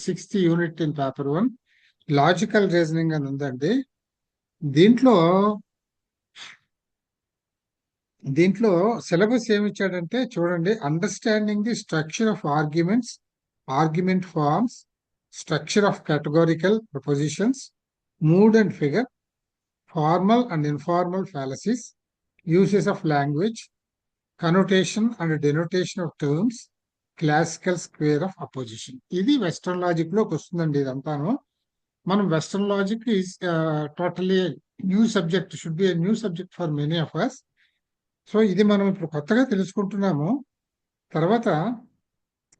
Sixth unit in paper 1 logical reasoning అని ఉందండి. దీంట్లో దీంట్లో సిలబస్ ఏమిచ్చాడంటే చూడండి, understanding the structure of arguments, argument forms, structure of categorical propositions, mood and figure, formal and informal fallacies, uses of language, connotation and denotation of terms, classical square of opposition. ఇది western logic లోకి వస్తుందండి. ఇదంతాను మనం western logic is totally new subject, should be new subject for many of us. So ఇది మనం ఇప్పుడు కొత్తగా తెలుసుకుంటున్నాము. తర్వాత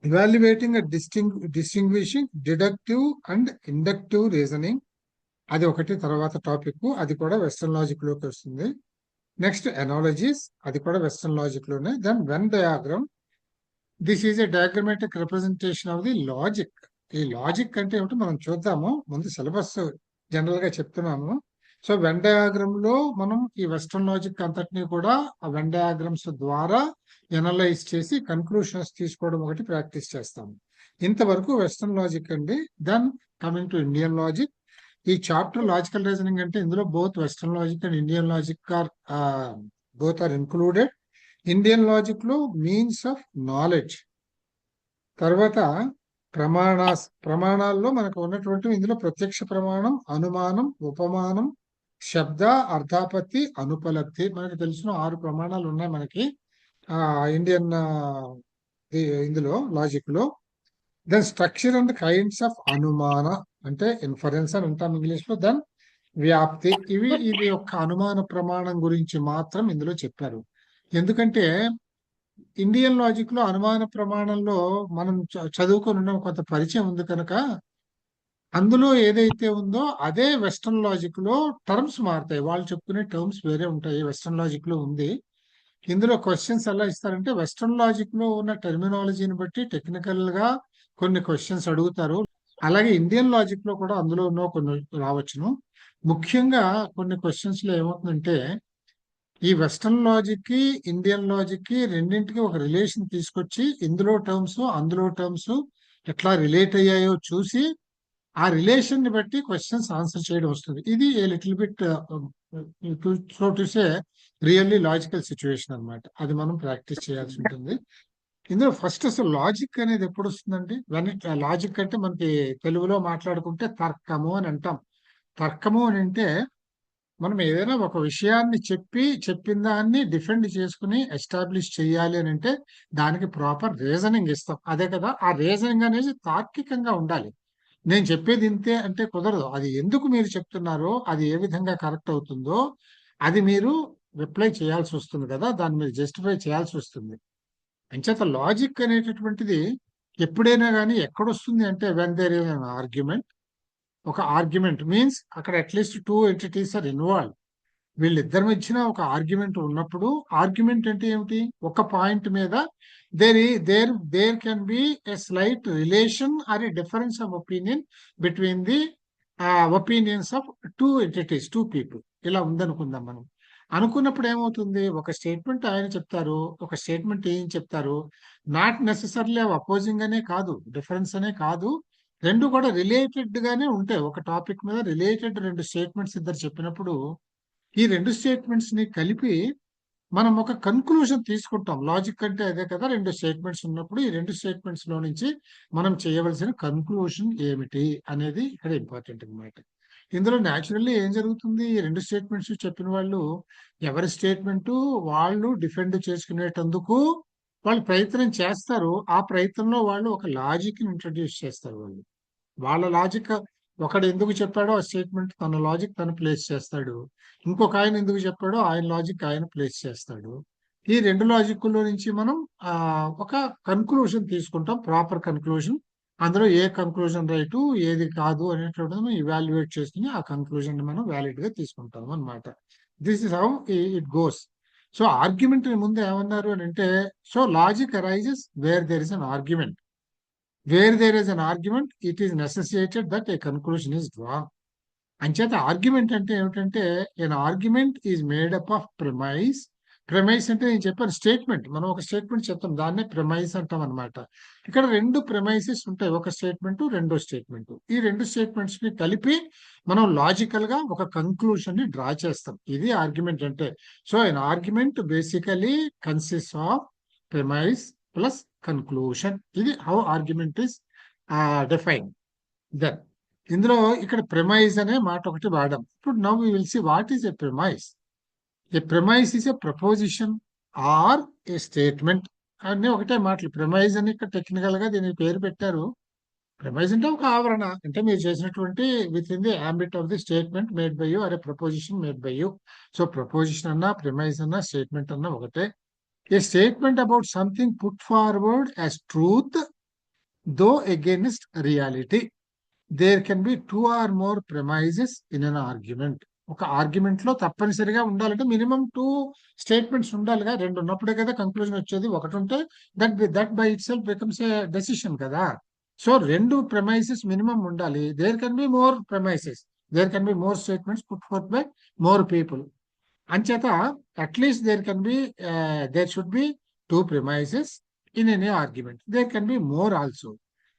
evaluating distinguishing deductive and inductive reasoning, అది ఒకటి. తర్వాత టాపిక్ అది కూడా వెస్టర్న్ లాజిక్ లోకి వస్తుంది. నెక్స్ట్ ఎనాలజీస్, అది కూడా వెస్టర్న్ లాజిక్ లోనే. Then Venn diagram, this is a diagrammatic representation of the logic. ఈ లాజిక్ అంటే ఏమిటో మనం చూద్దాము. ముందు సిలబస్ జనరల్ గా చెప్తున్నాము. సో వెన్ డయాగ్రామ్ లో మనం ఈ వెస్టర్న్ లాజిక్ అంతటినీ కూడా ఆ వెన్ డయాగ్రామ్స్ ద్వారా ఎనలైజ్ చేసి కన్క్లూషన్స్ తీసుకోవడం ఒకటి ప్రాక్టీస్ చేస్తాము. ఇంతవరకు వెస్టర్న్ లాజిక్ అండి. Then coming to Indian logic. ఈ చాప్టర్ లాజికల్ రీజనింగ్ అంటే ఇందులో both western logic and Indian logic both are included. Indian logic లో మీన్స్ ఆఫ్ నాలెడ్జ్, తర్వాత ప్రమాణాల్లో మనకు ఉన్నటువంటి ఇందులో ప్రత్యక్ష ప్రమాణం, అనుమానం, ఉపమానం, శబ్ద, అర్థాపత్తి, అనుపలబ్ధి. మనకు తెలిసిన 6 ప్రమాణాలు ఉన్నాయి మనకి ఇండియన్ ఇందులో లాజిక్ లో. దెన్ structure and kinds of anumana అంటే ఇన్ఫరెన్స్ అని అంటాం ఇంగ్లీష్ లో. దెన్ వ్యాప్తి, ఇది ఒక అనుమాన ప్రమాణం గురించి మాత్రం ఇందులో చెప్పారు. ఎందుకంటే ఇండియన్ లాజిక్ లో అనుమాన ప్రమాణంలో మనం చదువుకొని ఉన్న కొంత పరిచయం ఉంది కనుక అందులో ఏదైతే ఉందో అదే వెస్టర్న్ లాజిక్ లో టర్మ్స్ మారుతాయి. వాళ్ళు చెప్పుకునే టర్మ్స్ వేరే ఉంటాయి. వెస్టర్న్ లాజిక్ లో ఉంది. ఇందులో క్వశ్చన్స్ ఎలా ఇస్తారంటే వెస్టర్న్ లాజిక్ లో ఉన్న టెర్మినాలజీని బట్టి టెక్నికల్ గా కొన్ని క్వశ్చన్స్ అడుగుతారు. అలాగే ఇండియన్ లాజిక్ లో కూడా అందులో ఉన్న కొన్ని రావచ్చును. ముఖ్యంగా కొన్ని క్వశ్చన్స్ లో ఏమవుతుందంటే ఈ వెస్టర్న్ లాజిక్ కి ఇండియన్ లాజిక్ కి రెండింటికి ఒక రిలేషన్ తీసుకొచ్చి ఇందులో టర్మ్స్ అందులో టర్మ్స్ ఎట్లా రిలేట్ అయ్యాయో చూసి ఆ రిలేషన్ ని బట్టి క్వశ్చన్స్ ఆన్సర్ చేయడం వస్తుంది. ఇది a little bit so to say really logical situation అన్నమాట. అది మనం ప్రాక్టీస్ చేయాల్సి ఉంటుంది. ఇందులో ఫస్ట్ అసలు లాజిక్ అనేది ఎప్పుడు వస్తుందండి? లాజిక్ అంటే మనకి తెలుగులో మాట్లాడుకుంటే తర్కము అని అంటాం. తర్కము అని అంటే మనం ఏదైనా ఒక విషయాన్ని చెప్పిన దాన్ని డిఫెండ్ చేసుకుని ఎస్టాబ్లిష్ చేయాలి అని అంటే దానికి ప్రాపర్ రీజనింగ్ ఇస్తాం. అదే కదా, ఆ రీజనింగ్ అనేది తార్కికంగా ఉండాలి. నేను చెప్పేది ఇంతే అంటే కుదరదు. అది ఎందుకు మీరు చెప్తున్నారో, అది ఏ విధంగా కరెక్ట్ అవుతుందో అది మీరు రిప్లై చేయాల్సి వస్తుంది కదా, దాన్ని మీరు జస్టిఫై చేయాల్సి వస్తుంది. అంచేత లాజిక్ అనేటటువంటిది ఎప్పుడైనా కానీ ఎక్కడొస్తుంది అంటే when there is an argument. ఒక ఆర్గ్యుమెంట్ మీన్స్ అక్కడ అట్లీస్ట్ 2 ఎంటిటీస్ ఆర్ ఇన్వాల్వ్. వీళ్ళిద్దరి మధ్యన ఒక ఆర్గ్యుమెంట్ ఉన్నప్పుడు, ఆర్గ్యుమెంట్ అంటే ఏమిటి? ఒక పాయింట్ మీద there can be a slight relation or a difference of opinion between the opinions of 2 entities, 2 people. ఇలా ఉందనుకుందాం మనం. అనుకున్నప్పుడు ఏమవుతుంది? ఒక స్టేట్మెంట్ ఆయన చెప్తారు, ఒక స్టేట్మెంట్ ఏం చెప్తారు. నాట్ నెసెసర్లీ అపోజింగ్ అనే కాదు, డిఫరెన్స్ అనే కాదు, రెండు కూడా రిలేటెడ్ గానే ఉంటాయి. ఒక టాపిక్ మీద రిలేటెడ్ 2 స్టేట్మెంట్స్ ఇద్దరు చెప్పినప్పుడు ఈ 2 స్టేట్మెంట్స్ ని కలిపి మనం ఒక కన్క్లూజన్ తీసుకుంటాం. లాజిక్ అంటే అదే కదా, 2 స్టేట్మెంట్స్ ఉన్నప్పుడు ఈ 2 స్టేట్మెంట్స్ లో నుంచి మనం చేయవలసిన కన్క్లూజన్ ఏమిటి అనేది ఇక్కడ ఇంపార్టెంట్ అన్నమాట. ఇందులో న్యాచురల్లీ ఏం జరుగుతుంది? ఈ 2 స్టేట్మెంట్స్ చెప్పిన వాళ్ళు ఎవరి స్టేట్మెంట్ వాళ్ళు డిఫెండ్ చేసుకునేటందుకు వాళ్ళు ప్రయత్నం చేస్తారు. ఆ ప్రయత్నంలో వాళ్ళు ఒక లాజిక్ ని ఇంట్రడ్యూస్ చేస్తారు. వాళ్ళ లాజిక్ ఒకడు ఎందుకు చెప్పాడో ఆ స్టేట్మెంట్ తన లాజిక్ తను ప్లేస్ చేస్తాడు. ఇంకొక ఆయన ఎందుకు చెప్పాడో ఆయన లాజిక్ ఆయన ప్లేస్ చేస్తాడు. ఈ 2 లాజిక్లో నుంచి మనం ఒక కన్క్లూజన్ తీసుకుంటాం, ప్రాపర్ కన్క్లూజన్. అందులో ఏ కన్క్లూజన్ రైటు ఏది కాదు అనేటువంటిది ఇవాల్యుయేట్ చేసుకుని ఆ కన్క్లూజన్ మనం వ్యాలిడ్ గా తీసుకుంటాం అన్నమాట. This is how it goes. So argument ముందు ఏమన్నారు అని అంటే, so logic arises where there is an argument. Where there is an argument, it is necessitated that a conclusion is drawn. అంచేత ఆర్గ్యుమెంట్ అంటే ఏమిటంటే, an argument is made up of premise premise అంటే నేను చెప్పాను స్టేట్మెంట్, మనం ఒక statement చెప్తాం, దాన్నే ప్రెమైస్ అంటాం అనమాట. ఇక్కడ రెండు ప్రెమైసెస్ ఉంటాయి, ఒక స్టేట్మెంట్, రెండో స్టేట్మెంట్. ఈ రెండు స్టేట్మెంట్స్ ని కలిపి మనం లాజికల్ గా ఒక కంక్లూషన్ ని డ్రా చేస్తాం. ఇది ఆర్గ్యుమెంట్ అంటే. So an argument basically consist of premise plus conclusion. ఇది how argument is define. Then ఇందులో ఇక్కడ ప్రెమైజ్ అనే మాట ఒకటి వాడాం. ఇప్పుడు now we will see what is a premise. A premise is a proposition or a statement అన్నీ ఒకటే మాటలు. ప్రెమైజ్ అని ఇక్కడ టెక్నికల్ గా దీనికి పేరు పెట్టారు. ప్రెమైజ్ అంటే ఒక ఆవరణ, అంటే మీరు చేసినటువంటి within the ambit of the statement made by you, or a proposition made by you. So proposition అన్నా, ప్రెమైజ్ అన్నా, స్టేట్మెంట్ అన్నా ఒకటే. A statement about something put forward as truth though against reality. There can be 2 or more premises in an argument. ఒక argument లో తప్పనిసరిగా ఉండాలంటే minimum 2 statements ఉండాలిగా. రెండు ఉన్నప్పుడే కదా కంక్లూజన్ వచ్చేది. ఒకటి ఉంటే that by itself becomes a decision కదా. సో రెండు ప్రెమైసెస్ మినిమం ఉండాలి. There can be more premises, there can be more statements put forth by more people. అంచేత at least there should be 2 premises in any argument. There can be more also.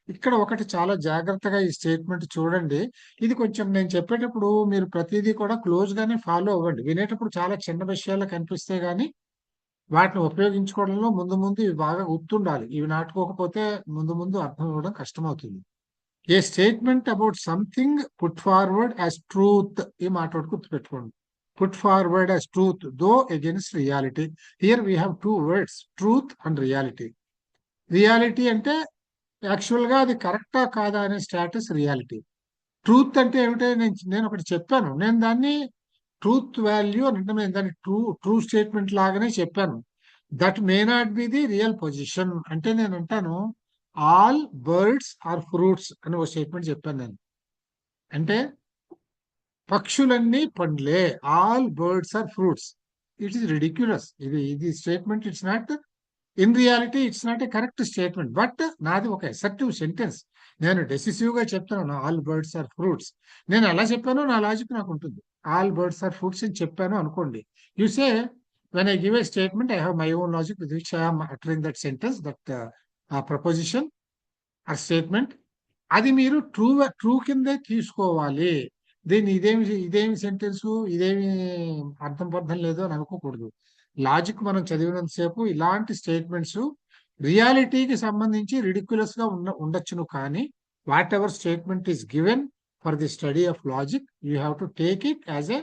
ఇక్కడ ఒకటి చాలా జాగ్రత్తగా ఈ statement చూడండి. ఇది కొంచెం నేను చెప్పేటప్పుడు మీరు ప్రతిదీ కూడా క్లోజ్ గానే ఫాలో అవ్వండి. వినేటప్పుడు చాలా చిన్న విషయాలు కనిపిస్తే గానీ వాటిని ఉపయోగించుకోవడంలో ముందు ముందు ఇవి బాగా గుర్తుండాలి. ఇవి నాటుకోకపోతే ముందు ముందు అర్థం అవ్వడం కష్టమవుతుంది. A statement about something put forward as truth, ఈ మాట ఒకటి గుర్తుపెట్టుకోండి. Put forward as truth though against reality. Here we have 2 words, truth and reality. Reality అంటే యాక్చువల్ గా అది కరెక్టా కాదా అనే స్టేటస్ రియాలిటీ. ట్రూత్ అంటే ఏమిటో నేను ఒకటి చెప్పాను, నేను దాన్ని ట్రూత్ వాల్యూ అని అంటే నేను దాన్ని ట్రూ స్టేట్మెంట్ లాగానే చెప్పాను. That may not be the real position. అంటే నేను అంటాను ఆల్ బర్డ్స్ ఆర్ ఫ్రూట్స్ అని ఒక స్టేట్మెంట్ చెప్పాను నేను. అంటే పక్షులన్నీ పండ్లే, all birds are fruits. It is ridiculous. ఇది statement it's not, in reality it's not a correct statement. But నాది ఒక అసర్టివ్ సెంటెన్స్. నేను డెసిసివ్ గా చెప్తున్నాను ఆల్ బర్డ్స్ ఆర్ ఫ్రూట్స్. నేను ఎలా చెప్పానో నా లాజిక్ నాకు ఉంటుంది. ఆల్ బర్డ్స్ ఆర్ ఫ్రూట్స్ అని చెప్పాను అనుకోండి. You say when I give a statement I have my own logic with which I'm uttering that sentence, that proposition or statement. అది మీరు ట్రూ కిందే తీసుకోవాలి. దీన్ని ఇదేమి సెంటెన్స్, ఇదేమి అర్థం పర్థం లేదు అని అనుకోకూడదు. లాజిక్ మనం చదివినంతసేపు ఇలాంటి స్టేట్మెంట్స్ రియాలిటీకి సంబంధించి రిడిక్యులస్ గా ఉండొచ్చును, కానీ whatever statement is given for the study of logic you have to take it as a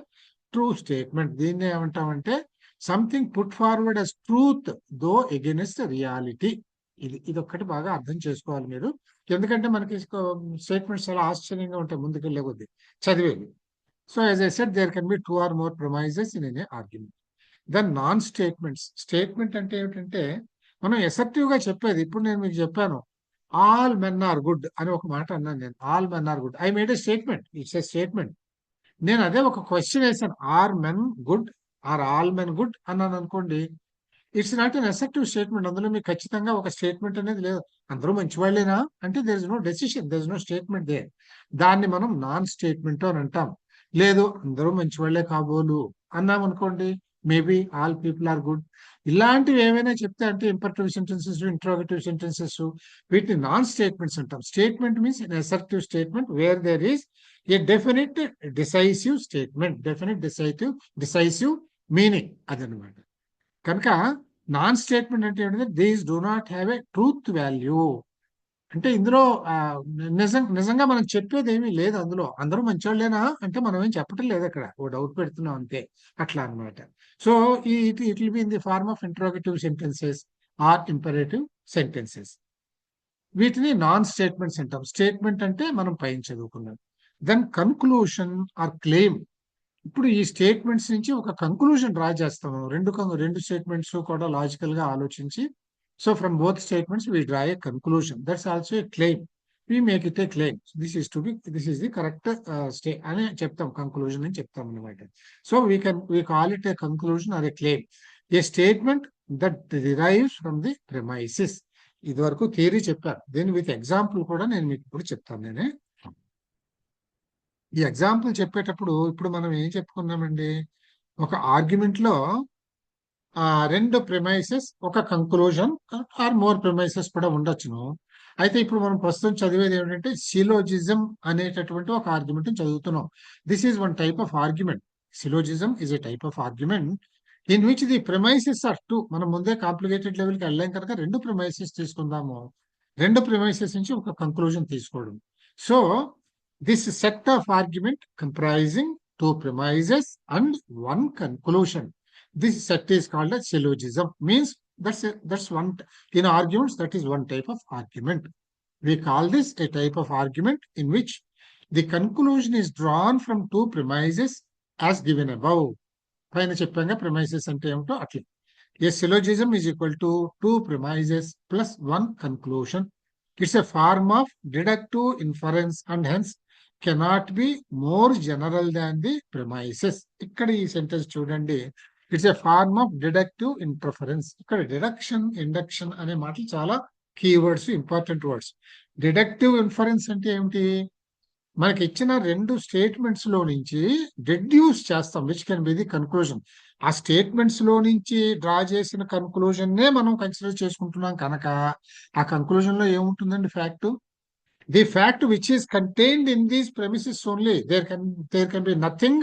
true statement. దీన్ని ఏమంటామంటే something put forward as truth though against reality. ఇది ఒక్కటి బాగా అర్థం చేసుకోవాలి మీరు. ఎందుకంటే మనకి స్టేట్మెంట్స్ చాలా ఆశ్చర్యంగా ఉంటాయి ముందుకెళ్ళే కొద్దీ చదివేవి. So as I said there can be 2 or more premises in any argument. Then non statements. Statement అంటే ఏమిటంటే మనం ఎసెప్టివ్ గా చెప్పేది. ఇప్పుడు నేను మీకు చెప్పాను ఆల్ మెన్ ఆర్ గుడ్ అని ఒక మాట అన్నాను నేను. All men are good, I made a statement, it's a statement. నేను అదే ఒక క్వశ్చన్ వేసాను, are men good or all men good అన్నాను అనుకోండి, it's not an acceptive statement. అందులో మీకు ఖచ్చితంగా ఒక స్టేట్మెంట్ అనేది లేదు. అందరూ మంచివాళ్ళేనా అంటే there is no decision, there is no statement they. దాన్ని మనం నాన్ స్టేట్మెంట్ అని అంటాం. లేదు అందరూ మంచివాళ్లే కాబోలు అన్నాం అనుకోండి, maybe all people are good. ఇలాంటివి ఏమైనా చెప్తే అంటే ఇంపర్టివ్ సెంటెన్సెస్, ఇంట్రోగేటివ్ సెంటెన్సెస్, వీటిని నాన్ స్టేట్మెంట్స్ అంటాం. Statement means an assertive statement where there is a definite decisive statement, definite decisive meaning అదనమాట. కనుక నాన్ స్టేట్మెంట్ అంటే ఏంటంటే these do not have a truth value. అంటే ఇందులో నిజంగా మనం చెప్పేది ఏమీ లేదు. అందులో అందరూ మంచివాళ్ళేనా అంటే మనం ఏం చెప్పటం లేదు, అక్కడ ఓ డౌట్ పెడుతున్నాం అంతే, అట్లా అనమాట. So it will be in the form of interrogative sentences or imperative sentences. వీటిని నాన్ స్టేట్మెంట్స్ అంటాం. స్టేట్మెంట్ అంటే మనం పైన చదువుకున్నాం. Then conclusion or claim. ఇప్పుడు ఈ స్టేట్మెంట్స్ నుంచి ఒక కంక్లూజన్ డ్రా చేస్తాము. రెండు స్టేట్మెంట్స్ కూడా లాజికల్ గా ఆలోచించి, so from both statements we draw a conclusion. That's also a claim. We make it a claim. This is the correct state అని చెప్తాం, కంక్లూజన్ అని చెప్తాం అనమాట. So we call it a conclusion or a claim. A statement that derives from the premises. ఇది వరకు theory చెప్పారు. దీని with example కూడా నేను మీకు ఇప్పుడు చెప్తాను. నేనే ఈ ఎగ్జాంపుల్ చెప్పేటప్పుడు ఇప్పుడు మనం ఏం చెప్పుకున్నామండి, ఒక ఆర్గ్యుమెంట్ లో రెండు ప్రిమైసెస్ ఒక కంక్లూజన్ ఆర్ మోర్ ప్రిమైసెస్ కూడా ఉండొచ్చును. అయితే ఇప్పుడు మనం ప్రస్తుతం చదివేది ఏమిటంటే సిలోజిజం అనేటటువంటి ఒక ఆర్గ్యుమెంట్ చదువుతున్నాం. This is one type of argument. Syllogism is a type of argument in which the premises are two. మనం ముందే కాంప్లికేటెడ్ లెవెల్కి వెళ్ళాం కనుక రెండు ప్రిమైసెస్ తీసుకుందాము. రెండు ప్రిమైసెస్ నుంచి ఒక కంక్లూజన్ తీసుకోవడం. So this set of argument comprising two premises and one conclusion. This set is called a syllogism. Means that's one in arguments, that is one type of argument. We call this a type of argument in which the conclusion is drawn from two premises as given above. పైన చెప్పాక premises అంటే ఏమిటో అట్లా. A syllogism is equal to two premises plus one conclusion. It's a form of deductive inference and hence cannot be more general than the premises. ఇక్కడ ఈ sentence చూడండి. It's a form of deductive interference. ఇక్కడ deduction, induction అనే మాటలు చాలా keywords, important words. Deductive inference అంటే ఏమిటి? మనకి ఇచ్చిన రెండు స్టేట్మెంట్స్ లో నుంచి డెడ్యూస్ చేస్తాం, which can be the conclusion. ఆ స్టేట్మెంట్స్ లో నుంచి డ్రా చేసిన కన్క్లూజన్ నే మనం కన్సిడర్ చేసుకుంటున్నాం కనుక ఆ కన్క్లూజన్ లో ఏముంటుందండి? Fact. The fact which is contained in these premises only. There can be nothing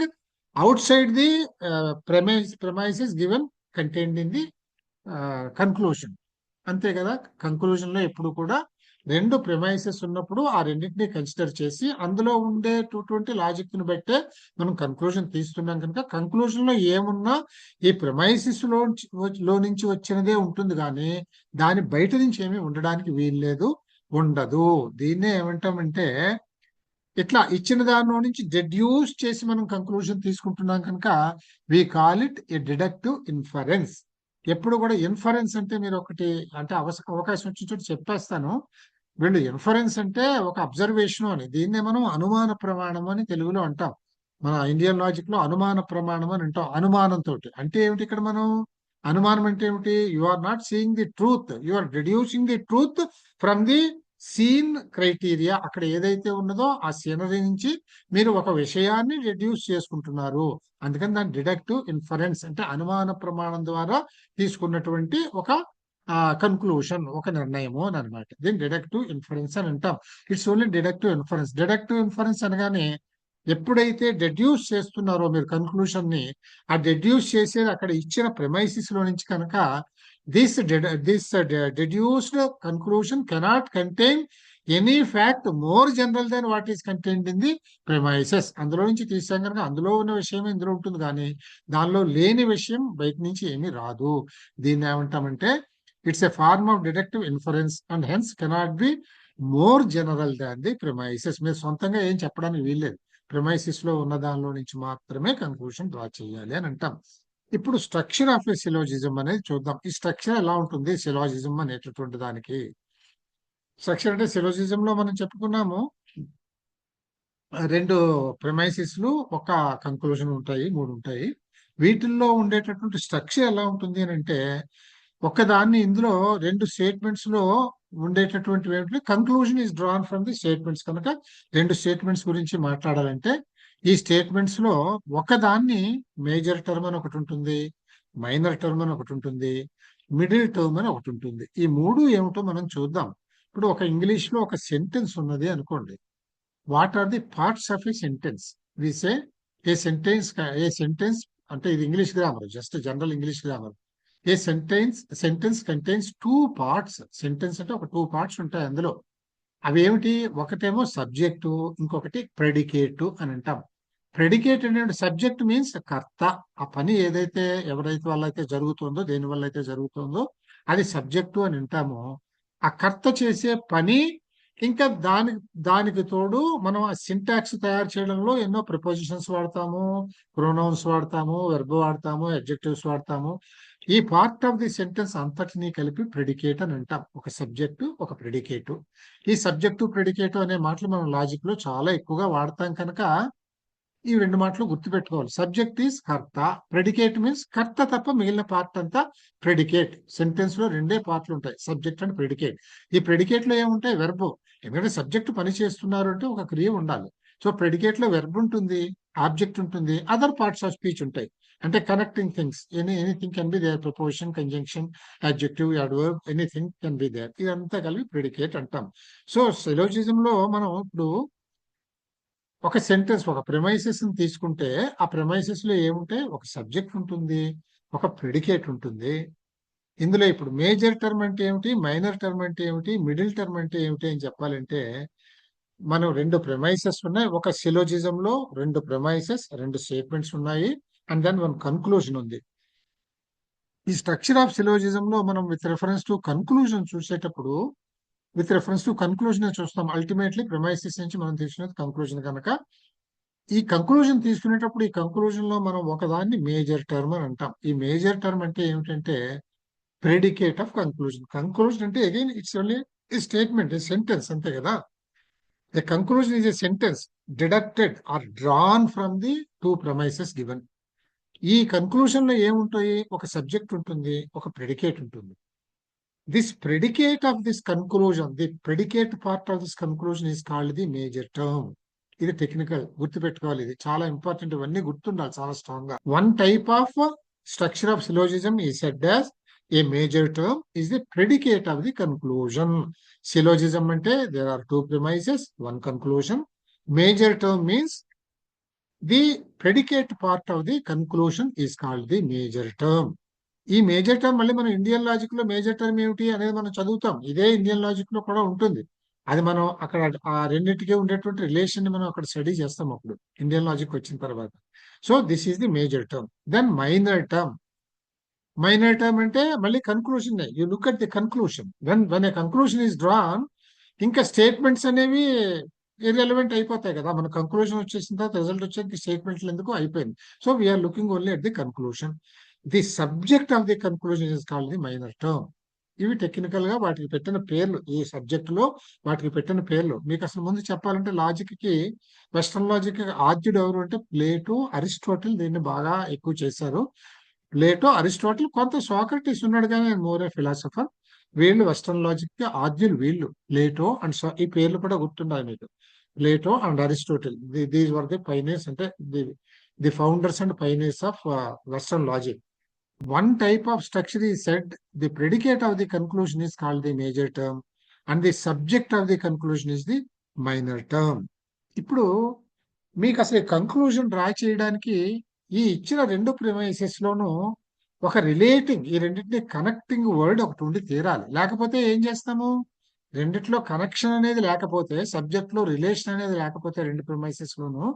outside the premises given contained in the conclusion. అంతే కదా. కంక్లూజన్ లో ఎప్పుడు కూడా రెండు ప్రిమైసెస్ ఉన్నప్పుడు ఆ రెండింటిని కన్సిడర్ చేసి అందులో ఉండేటటువంటి లాజిక్ ని బట్టే మనం కంక్లూజన్ తీస్తున్నాం కనుక కంక్లూజన్ లో ఏమున్నా ఈ ప్రిమైసెస్ లో నుంచి వచ్చినదే ఉంటుంది, కానీ దాని బయట నుంచి ఏమీ ఉండడానికి వీల్లేదు, ఉండదు. దీన్నే ఏమంటామంటే ఇట్లా ఇచ్చిన దానిలో నుంచి డెడ్యూస్ చేసి మనం కంక్లూజన్ తీసుకుంటున్నాం కనుక we call it a deductive inference. ఎప్పుడు కూడా ఇన్ఫరెన్స్ అంటే మీరు ఒకటి అంటే అవకాశం వచ్చిన చోటు చెప్పేస్తాను. వీళ్ళు ఇన్ఫరెన్స్ అంటే ఒక అబ్జర్వేషన్ అని, దీన్నే మనం అనుమాన ప్రమాణం అని తెలుగులో అంటాం. మన ఇండియన్ లాజిక్ లో అనుమాన ప్రమాణం అని అంటాం. అనుమానంతో అంటే ఏమిటి? ఇక్కడ మనం అనుమానం అంటే ఏమిటి? You are not seeing the truth, you are deducing the truth from the seen criteria. అక్కడ ఏదైతే ఉన్నదో ఆ సీనరీ నుంచి మీరు ఒక విషయాన్ని రెడ్యూస్ చేసుకుంటున్నారు. అందుకని దాని డిడక్టివ్ ఇన్ఫరెన్స్ అంటే అనుమాన ప్రమాణం ద్వారా తీసుకున్నటువంటి ఒక కన్క్లూషన్, ఒక నిర్ణయము అని అనమాట. దీన్ని డిడక్టివ్ ఇన్ఫరెన్స్ అని అంటాం. It's only deductive inference. Deductive inference అనగానే ఎప్పుడైతే డెడ్యూస్ చేస్తున్నారో మీరు కన్క్లూషన్ ని, ఆ డెడ్యూస్ చేసేది అక్కడ ఇచ్చిన ప్రిమైసిస్ లో నుంచి కనుక this deduced conclusion cannot contain any fact more general than what is contained in the premises. అందులో నుంచి తీసాం కనుక అందులో ఉన్న విషయం ఇందులో ఉంటుంది, కానీ దానిలో లేని విషయం బయట నుంచి ఏమీ రాదు. దీన్ని ఏమంటామంటే it's a form of deductive inference and hence cannot be more general than the premises. మీరు సొంతంగా ఏం చెప్పడానికి వీల్లేదు, ప్రిమైసిస్ లో ఉన్న దానిలో నుంచి మాత్రమే కన్క్లూషన్ డ్రా చేయాలి అని అంటాం. ఇప్పుడు స్ట్రక్చర్ ఆఫ్ ఎ సిలోజిజం అనేది చూద్దాం. ఈ స్ట్రక్చర్ ఎలా ఉంటుంది సిలోజిజం అనేటటువంటి దానికి? స్ట్రక్చర్ అంటే సిలోజిజం లో మనం చెప్పుకున్నాము రెండు ప్రిమైసిస్లు ఒక కంక్లూజన్ ఉంటాయి, మూడు ఉంటాయి. వీటిల్లో ఉండేటటువంటి స్ట్రక్చర్ ఎలా ఉంటుంది అని అంటే ఒకదాన్ని ఇందులో రెండు స్టేట్మెంట్స్ లో ఉండేటటువంటి conclusion is drawn from the statements. కనుక రెండు స్టేట్మెంట్స్ గురించి మాట్లాడాలంటే ఈ స్టేట్మెంట్స్ లో ఒకదాన్ని మేజర్ టర్మ్ అని ఒకటి ఉంటుంది, మైనర్ టర్మ్ అని ఒకటి ఉంటుంది, మిడిల్ టర్మ్ అని ఒకటి ఉంటుంది. ఈ మూడు ఏమిటో మనం చూద్దాం. ఇప్పుడు ఒక ఇంగ్లీష్ లో ఒక సెంటెన్స్ ఉన్నది అనుకోండి. What are the parts of a sentence? We say a sentence అంటే ఇది English grammar, just general English grammar. A sentence contains two parts. Sentence అంటే ఒక టూ పార్ట్స్ ఉంటాయి అందులో. అవి ఏమిటి? ఒకటేమో సబ్జెక్టు, ఇంకొకటి ప్రెడికేటు అని అంటాం. ప్రెడికేట్ అంటే సబ్జెక్ట్ మీన్స్ కర్త. ఆ పని ఏదైతే ఎవరైతే వల్ల అయితే జరుగుతుందో, దేని వల్ల అయితే జరుగుతుందో అది సబ్జెక్టు అని అంటాము. ఆ కర్త చేసే పని ఇంకా దానికి తోడు మనం ఆ సింటాక్స్ తయారు చేయడంలో ఎన్నో ప్రిపోజిషన్స్ వాడతాము, ప్రొనౌన్స్ వాడతాము, వెర్బ్ వాడతాము, అడ్జెక్టివ్స్ వాడతాము. ఈ పార్ట్ ఆఫ్ ది సెంటెన్స్ అంతటినీ కలిపి ప్రెడికేట్ అని అంటాం. ఒక సబ్జెక్టు, ఒక ప్రెడికేటు. ఈ సబ్జెక్టు ప్రెడికేటు అనే మాటలు మనం లాజిక్ లో చాలా ఎక్కువగా వాడతాం కనుక ఈ రెండు మాటలు గుర్తుపెట్టుకోవాలి. సబ్జెక్ట్ ఈజ్ కర్త, ప్రెడికేట్ మీన్స్ కర్త తప్ప మిగిలిన పార్ట్ అంతా ప్రెడికేట్. సెంటెన్స్ లో రెండే పార్ట్లు ఉంటాయి, సబ్జెక్ట్ అండ్ ప్రెడికేట్. ఈ ప్రెడికేట్ లో ఏముంటాయి? వెర్బ్. ఎందుకంటే సబ్జెక్ట్ పని చేస్తున్నారు అంటే ఒక క్రియ ఉండాలి. సో ప్రెడికేట్ లో వెర్బ్ ఉంటుంది, ఆబ్జెక్ట్ ఉంటుంది, అదర్ పార్ట్స్ ఆఫ్ స్పీచ్ ఉంటాయి. అంటే connecting things, anything can be there, preposition, conjunction, adjective, adverb, anything can be there. ఇదంతా కలిపి ప్రెడికేట్ అంటాం. సో సిలోజిజం లో మనం ఇప్పుడు ఒక సెంటెన్స్, ఒక ప్రెమైసెస్ ని తీసుకుంటే ఆ ప్రెమైసెస్ లో ఏముంటాయి? ఒక సబ్జెక్ట్ ఉంటుంది, ఒక ప్రెడికేట్ ఉంటుంది. ఇందులో ఇప్పుడు మేజర్ టర్మ్ అంటే ఏమిటి, మైనర్ టర్మ్ అంటే ఏమిటి, మిడిల్ టర్మ్ అంటే ఏమిటి అని చెప్పాలంటే మనం రెండు ప్రెమైసెస్ ఉన్నాయి. ఒక సిలోజిజం లో రెండు ప్రెమైసెస్, రెండు స్టేట్మెంట్స్ ఉన్నాయి, అండ్ దెన్ వన్ కన్క్లూజన్ ఉంది. ఈ స్ట్రక్చర్ ఆఫ్ సిలోజిజం లో మనం విత్ రెఫరెన్స్ టు కన్క్లూజన్ చూసేటప్పుడు విత్ రెఫరెన్స్ టు కన్క్లూజన్ చూస్తాం. అల్టిమేట్లీ ప్రెమైసెస్ నుంచి మనం తీసుకునేది కన్క్లూజన్ కనుక ఈ కంక్లూజన్ తీసుకునేటప్పుడు ఈ కంక్లూజన్ లో మనం ఒకదాన్ని మేజర్ టర్మ్ అని అంటాం. ఈ మేజర్ టర్మ్ అంటే ఏమిటంటే ప్రెడికేట్ ఆఫ్ కంక్లూజన్. కంక్లూజన్ అంటే again it's only statement, sentence, అంతే కదా. The conclusion is a sentence deducted or drawn from the two premises given. ఈ కన్క్లూజన్ లో ఏముంటాయి? ఒక సబ్జెక్ట్ ఉంటుంది, ఒక ప్రెడికేట్ ఉంటుంది. This predicate of this conclusion, the predicate part of this conclusion is called the major term. ఇది technical, గుర్తుపెట్టుకోవాలి, ఇది చాలా ఇంపార్టెంట్, ఇవన్నీ గుర్తుండాలి చాలా స్ట్రాంగ్ గా. One type of structure of syllogism ఈ said as a major term is the predicate of the conclusion. Syllogism అంటే there are two premises, one conclusion. Major term means the predicate part of the conclusion is called the major term. ఈ major term మళ్ళీ మనం Indian logic లో major term ఏమిటి అనేది మనం చదువుతాం. ఇదే ఇండియన్ లాజిక్ లో కూడా ఉంటుంది. అది మనం అక్కడ ఆ రెండింటికి ఉండేటువంటి రిలేషన్ ని మనం అక్కడ స్టడీ చేస్తాం అప్పుడు ఇండియన్ లాజిక్ వచ్చిన తర్వాత. So this is the major term. Then minor term. Minor term అంటే మళ్ళీ conclusion. You look at the conclusion. When a conclusion is drawn, ఇంకా స్టేట్మెంట్స్ అనేవి ఇర్రెలవెంట్ అయిపోతాయి కదా. మన కంక్లూజన్ వచ్చేసిన తర్వాత రిజల్ట్ వచ్చేది స్టేట్మెంట్లు ఎందుకు అయిపోయింది. So we are looking only at the conclusion. The subject of the conclusion is called the minor term. ఇవి టెక్నికల్ గా వాటికి పెట్టిన పేర్లు, ఈ సబ్జెక్ట్ లో వాటికి పెట్టిన పేర్లు. మీకు అసలు ముందు చెప్పాలంటే లాజిక్ కి, వెస్టర్న్ లాజిక్ ఆద్యుడు ఎవరు అంటే ప్లేటో, అరిస్టాటిల్ దీన్ని బాగా ఎక్కువ చేశారు. ప్లేటో, అరిస్టాటిల్, కొంత సోక్రటీస్ ఉన్నాడు కానీ మోర్ ఏ ఫిలాసఫర్. వీళ్ళు వెస్టర్న్ లాజిక్ కి ఆద్యులు వీళ్ళు, ప్లేటో అండ్ ఈ పేర్లు కూడా గుర్తుండాలి మీకు. Plato and Aristotle, these were the pioneers, అంటే the founders and pioneers of western logic. One type of structure is said the predicate of the conclusion is called the major term and the subject of the conclusion is the minor term. ఇప్పుడు మీకు అసలు conclusion draw చేయడానికి ఈ ఇచ్చిన రెండు premises లోనూ ఒక relating, ఈ రెండింటిని కనెక్టింగ్ వర్డ్ ఒకటి ఉండి తీరాలి. లేకపోతే ఏం చేస్తాము? రెండిట్లో కనెక్షన్ అనేది లేకపోతే, సబ్జెక్ట్ లో రిలేషన్ అనేది లేకపోతే రెండు ప్రిమైసెస్ లోను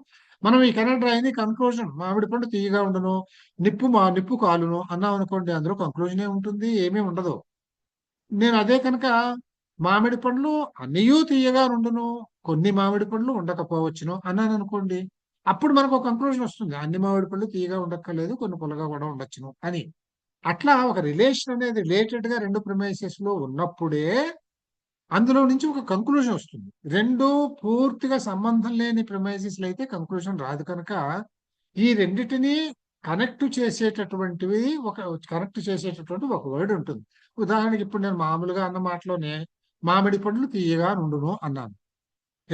మనం ఈ కెనాట్ డ్రా అయింది కన్క్లూజన్. మామిడి పండు తీయగా ఉండను, నిప్పు కాలును అన్నాం అనుకోండి, అందులో కంక్లూజన్ ఉంటుంది, ఏమీ ఉండదు. నేను అదే కనుక మామిడి పండ్లు అన్నయూ తీయగా ఉండును, కొన్ని మామిడి పండ్లు ఉండకపోవచ్చును అన్నాను అనుకోండి, అప్పుడు మనకు ఒక కంక్లూజన్ వస్తుంది, అన్ని మామిడి పళ్ళు తీయగా ఉండక్కర్లేదు, కొన్ని పుల్లగా కూడా ఉండొచ్చును అని. అట్లా ఒక రిలేషన్ అనేది రిలేటెడ్ గా రెండు ప్రిమైసెస్ లో ఉన్నప్పుడే అందులో నుంచి ఒక కంక్లూజన్ వస్తుంది. రెండు పూర్తిగా సంబంధం లేని ప్రిమైసెస్ అయితే కంక్లూజన్ రాదు. కనుక ఈ రెండిటిని కనెక్ట్ చేసేటటువంటివి ఒక వర్డ్ ఉంటుంది. ఉదాహరణకి ఇప్పుడు నేను మామూలుగా అన్న మాటలోనే మామిడి పండ్లు తీయగా నుండును అన్నాను.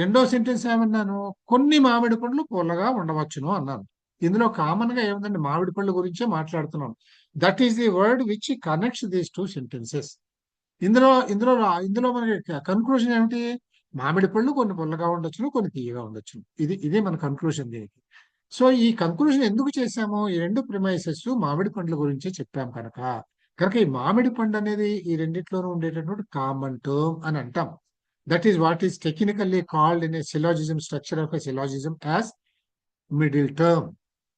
రెండో సెంటెన్స్ ఏమన్నాను? కొన్ని మామిడి పండ్లు పుల్లగా ఉండవచ్చును అన్నాను. ఇందులో కామన్ గా ఏముందండి? మామిడి పళ్ళు గురించే మాట్లాడుతున్నాను. That is the word which connects these two sentences. ఇందులో ఇందులో ఇందులో మనకి కన్క్లూజన్ ఏమిటి? మామిడి పళ్ళు కొన్ని పుల్లగా ఉండొచ్చును, కొన్ని తీయగా ఉండొచ్చును. ఇదే మన కన్క్లూజన్ దీనికి. సో ఈ కన్క్లూజన్ ఎందుకు చేశాము? ఈ రెండు ప్రిమైసెస్ మామిడి పండ్ల గురించే చెప్పాం కనుక ఈ మామిడి పండు అనేది ఈ రెండిట్లోనూ ఉండేటటువంటి కామన్ టర్మ్ అని అంటాం. That is what is technically called in a syllogism, structure of a syllogism as middle term.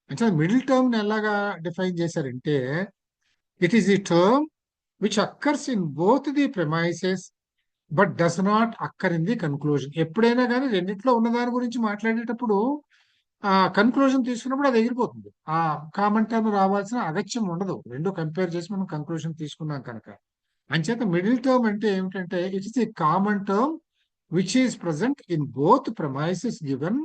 అంటే మిడిల్ టర్మ్ ని ఎలాగా డిఫైన్ చేశారంటే, it is the term which occurs in both the premises but does not occur in the conclusion. ఎప్పుడైనా కానీ రెండిట్లో ఉన్న దాని గురించి మాట్లాడేటప్పుడు ఆ కన్క్లూజన్ తీసుకున్నప్పుడు అది ఎగిరిపోతుంది. ఆ కామన్ టర్మ్ రావాల్సిన అగత్యం ఉండదు. రెండు కంపేర్ చేసి మనం కన్క్లూజన్ తీసుకున్నాం కనుక. అంచేత మిడిల్ టర్మ్ అంటే ఏమిటంటే it is the common term which is present in both premises given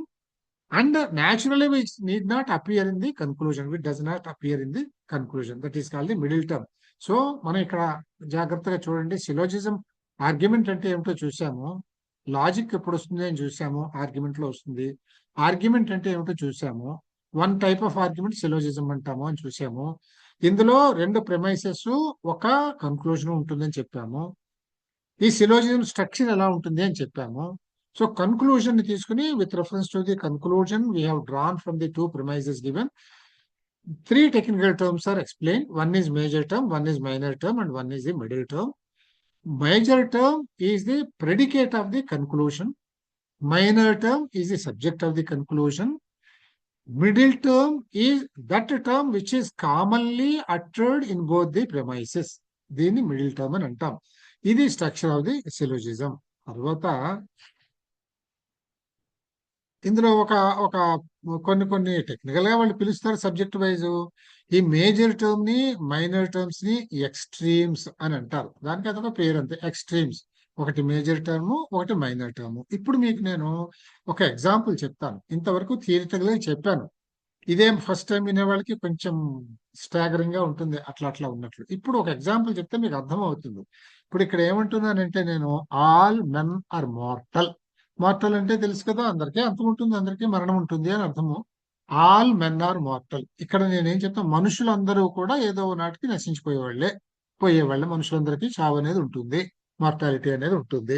and naturally which need not appear in the conclusion, which does not appear in the conclusion. That is called the middle term. So మనం ఇక్కడ జాగ్రత్తగా చూడండి. Syllogism argument అంటే ఏమిటో చూసాము, logic ఎప్పుడు వస్తుంది అని చూసాము, ఆర్గ్యుమెంట్ లో వస్తుంది. ఆర్గ్యుమెంట్ అంటే ఏమిటో చూసాము, one type of argument syllogism అంటాము అని చూసాము. ఇందులో రెండు ప్రెమైసెస్, ఒక కన్క్లూజన్ ఉంటుందని చెప్పాము. ఈ సిలోజిజం స్ట్రక్చర్ ఎలా ఉంటుంది అని చెప్పాము. సో కన్క్లూజన్ ని తీసుకుని with reference to the conclusion we have drawn from the two premises given. Three technical terms are explained. One is major term, one is minor term, and one is the middle term. Major term is the predicate of the conclusion. Minor term is the subject of the conclusion. Middle term is that term which is commonly uttered in both the premises. దీన్ని middle term అని అంటాం. ఇది structure of the syllogism. తర్వాత ఇందులో ఒక ఒక కొన్ని technical గా వాళ్ళు పిలుస్తారు సబ్జెక్ట్ వైజ్. ఈ మేజర్ టర్మ్ ని, మైనర్ టర్మ్స్ ని ఎక్స్ట్రీమ్స్ అని అంటారు. దానికి అదొక పేరు అంతే, ఎక్స్ట్రీమ్స్. ఒకటి మేజర్ టర్మ్, ఒకటి మైనర్ టర్మ్. ఇప్పుడు మీకు నేను ఒక ఎగ్జాంపుల్ చెప్తాను. ఇంతవరకు థియరిటికల్ గా చెప్పాను. ఇదేం ఫస్ట్ టైం వినే వాళ్ళకి కొంచెం స్టాగరింగ్ గా ఉంటుంది, అట్లా అట్లా ఉన్నట్లు. ఇప్పుడు ఒక ఎగ్జాంపుల్ చెప్తే మీకు అర్థం అవుతుంది. ఇప్పుడు ఇక్కడ ఏమంటున్నానంటే నేను all men are mortal. Mortal అంటే తెలుసు కదా, అందరికీ అంతం ఉంటుంది, అందరికీ మరణం ఉంటుంది అని అర్థము. All men are mortal. ఇక్కడ నేనేం చెప్తాను, మనుషులందరూ కూడా ఏదో నాటికి పోయేవాళ్ళే. మనుషులందరికీ చావు అనేది ఉంటుంది, మార్టాలిటీ అనేది ఉంటుంది.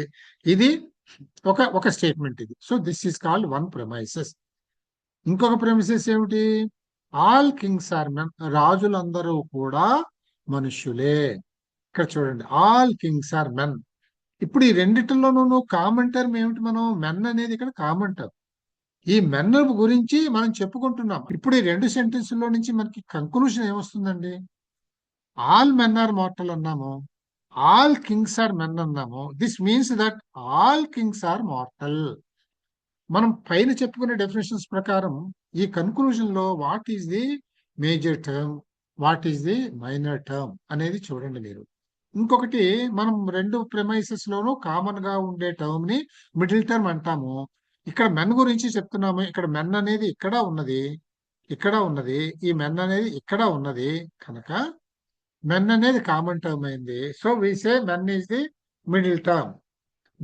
ఇది ఒక స్టేట్మెంట్ ఇది. So this is called one premises. ఇంకొక ప్రెమిసెస్ ఏమిటి? All kings are men. రాజులందరూ కూడా మనుష్యులే. ఇక్కడ చూడండి, ఆల్ కింగ్స్ ఆర్ మెన్. ఇప్పుడు ఈ రెండిటిలోనూ కామన్ టర్మ్ ఏమిటి? మనం మెన్ అనేది ఇక్కడ కామన్ టర్మ్. ఈ మెన్ గురించి మనం చెప్పుకుంటున్నాం. ఇప్పుడు ఈ రెండు సెంటెన్స్లో నుంచి మనకి కంక్లూషన్ ఏమొస్తుందండి? ఆల్ మెన్ ఆర్ మార్టల్ అన్నాము, ఆల్ కింగ్స్ ఆర్ మెన్ అన్నాము. This means that all kings are mortal. మనం పైన చెప్పుకునే డెఫినేషన్స్ ప్రకారం ఈ కన్క్లూజన్ లో what is the major term, what is the minor term అనేది చూడండి మీరు. ఇంకొకటి, మనం రెండు ప్రెమైసెస్ లోనూ కామన్ గా ఉండే టర్మ్ ని మిడిల్ టర్మ్ అంటాము. ఇక్కడ మెన్ గురించి చెప్తున్నాము. ఇక్కడ మెన్ అనేది ఇక్కడ ఉన్నది, ఇక్కడ ఉన్నది. ఈ మెన్ అనేది ఇక్కడ ఉన్నది కనుక మెన్ అనేది కామన్ టర్మ్ అయింది. So we say men is the middle term.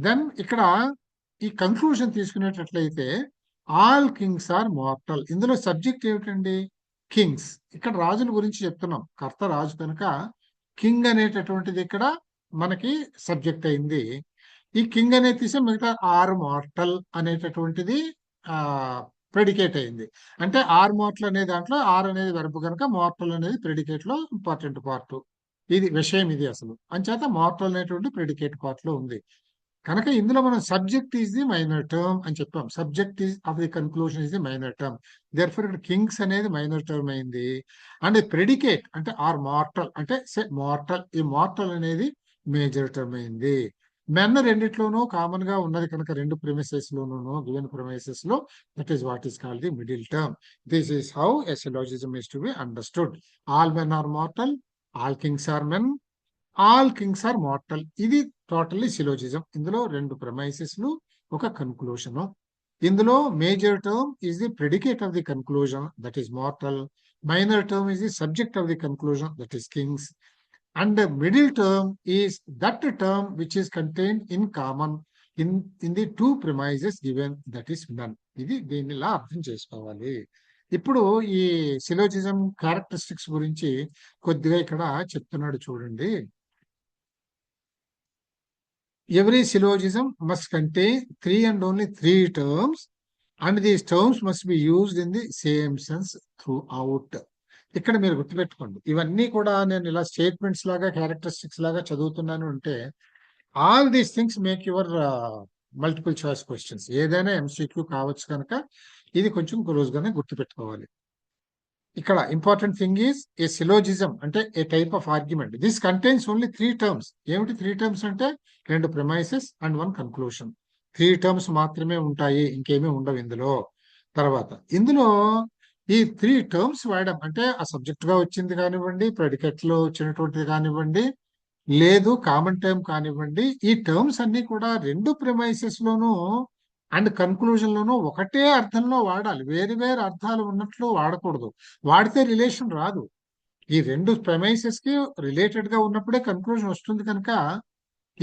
Then ఇక్కడ ఈ కన్క్లూజన్ తీసుకునేటట్లయితే ఆల్ కింగ్స్ ఆర్ మార్టల్. ఇందులో సబ్జెక్ట్ ఏమిటండి? కింగ్స్. ఇక్కడ రాజుల గురించి చెప్తున్నాం, కర్త రాజు కనుక కింగ్ అనేటటువంటిది ఇక్కడ మనకి సబ్జెక్ట్ అయింది. ఈ కింగ్ అనేది తీసే మిగతా ఆర్ మార్టల్ అనేటటువంటిది ప్రెడికేట్ అయింది. అంటే ఆర్ మార్టల్ అనే దాంట్లో ఆర్ అనేది వెర్బ్ కనుక మార్టల్ అనేది ప్రెడికేట్ లో ఇంపార్టెంట్ పార్ట్. ఇది విషయం, ఇది అసలు. అంచేత మార్టల్ అనేటువంటి ప్రెడికేట్ పార్ట్ లో ఉంది కనుక ఇందులో మనం subject is the minor term అని చెప్పాం. Subject is of the conclusion is the minor term. Therefore ఇక్కడ కింగ్స్ అనేది మైనర్ టర్మ్ అయింది. అండ్ ప్రెడికేట్ అంటే ఆర్ మార్టల్ అంటే మార్టల్, ఈ మార్టల్ అనేది మేజర్ టర్మ్ అయింది. మెన్ రెండిట్లోనూ కామన్ గా ఉన్నది కనుక రెండు ప్రిమిసెస్ లోనూ గివెన్ ప్రిమిసెస్ లో that is what is called the middle term. This is how a syllogism is to be understood. All men are mortal, all kings are men, all kings are mortal. ఇది totally syllogism. ఇందులో రెండు premises లు, ఒక conclusion. ఇందులో major term is the predicate of the conclusion, that is mortal. Minor term is the subject of the conclusion, that is kings. And the middle term is that term which is contained in common in the two premises given, that is men. ఇది దీనిలా అర్థం చేసుకోవాలి. ఇప్పుడు ఈ syllogism characteristics గురించి కొద్దిగా ఇక్కడ చెప్తున్నాడు చూడండి. Every syllogism must contain three and only three terms, and these terms must be used in the same sense throughout. ఇక్కడ మీరు గుర్తుపెట్టుకోండి, ఇవన్నీ కూడా నేను ఇలా స్టేట్మెంట్స్ లాగా క్యారెక్టరిస్టిక్స్ లాగా చదువుతున్నాను అంటే all these things make your multiple choice questions. ఏదైనా ఎంసీక్యూ కావచ్చు కనుక ఇది కొంచెం క్లోజ్గానే గుర్తుపెట్టుకోవాలి. ఇక్కడ important thing is a syllogism అంటే a type of argument. This contains only three terms. ఏమిటి త్రీ టర్మ్స్ అంటే? రెండు premises and one conclusion. Three terms మాత్రమే ఉంటాయి, ఇంకేమీ ఉండవు ఇందులో. తర్వాత ఇందులో ఈ త్రీ టర్మ్స్ వాడడం అంటే ఆ సబ్జెక్ట్ గా వచ్చింది కానివ్వండి, ప్రెడికేట్ లో వచ్చినటువంటిది కానివ్వండి, లేదు కామన్ టర్మ్ కానివ్వండి, ఈ టర్మ్స్ అన్ని కూడా రెండు ప్రిమైసెస్ లోనూ అండ్ కన్క్లూజన్ లోనూ ఒకటే అర్థంలో వాడాలి. వేరు వేరు అర్థాలు ఉన్నట్లు వాడకూడదు. వాడితే రిలేషన్ రాదు. ఈ రెండు ప్రెమైసెస్ కి రిలేటెడ్ గా ఉన్నప్పుడే కన్క్లూజన్ వస్తుంది కనుక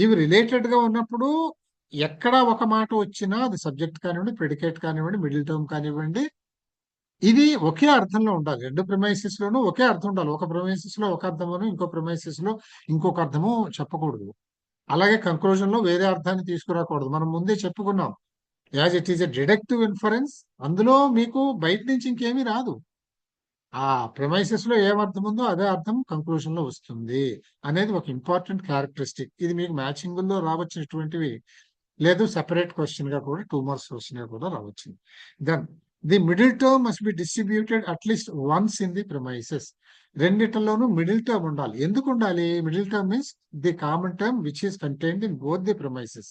ఇవి రిలేటెడ్ గా ఉన్నప్పుడు ఎక్కడ ఒక మాట వచ్చినా అది సబ్జెక్ట్ కానివ్వండి, ప్రెడికేట్ కానివ్వండి, మిడిల్ టర్మ్ కానివ్వండి, ఇది ఒకే అర్థంలో ఉండాలి. రెండు ప్రిమైసెస్ లోనూ ఒకే అర్థం ఉండాలి. ఒక ప్రిమైసెస్ లో ఒక అర్థమును, ఇంకో ప్రిమైసెస్ లో ఇంకొక అర్థము చెప్పకూడదు. అలాగే కంక్లూజన్ లో వేరే అర్థాన్ని తీసుకురాకూడదు. మనం ముందే చెప్పుకున్నాం, as it is a deductive inference. అందులో మీకు బయట నుంచి ఇంకేమీ రాదు. ఆ ప్రిమైసెస్ లో ఏం అర్థం ఉందో అదే అర్థం కంక్లూజన్ లో వస్తుంది అనేది ఒక ఇంపార్టెంట్ క్యారెక్టరిస్టిక్. ఇది మీకు మ్యాచింగ్ లో రావచ్చినటువంటివి, లేదు సెపరేట్ క్వశ్చన్ గా కూడా 2 మార్క్స్ క్వశ్చన్ గా కూడా రావచ్చు. Then the middle term must be distributed at least once in the premises. రెండిట్లలోనూ మిడిల్ టర్మ్ ఉండాలి. ఎందుకు ఉండాలి? Middle term means the common term which is contained in both the premises.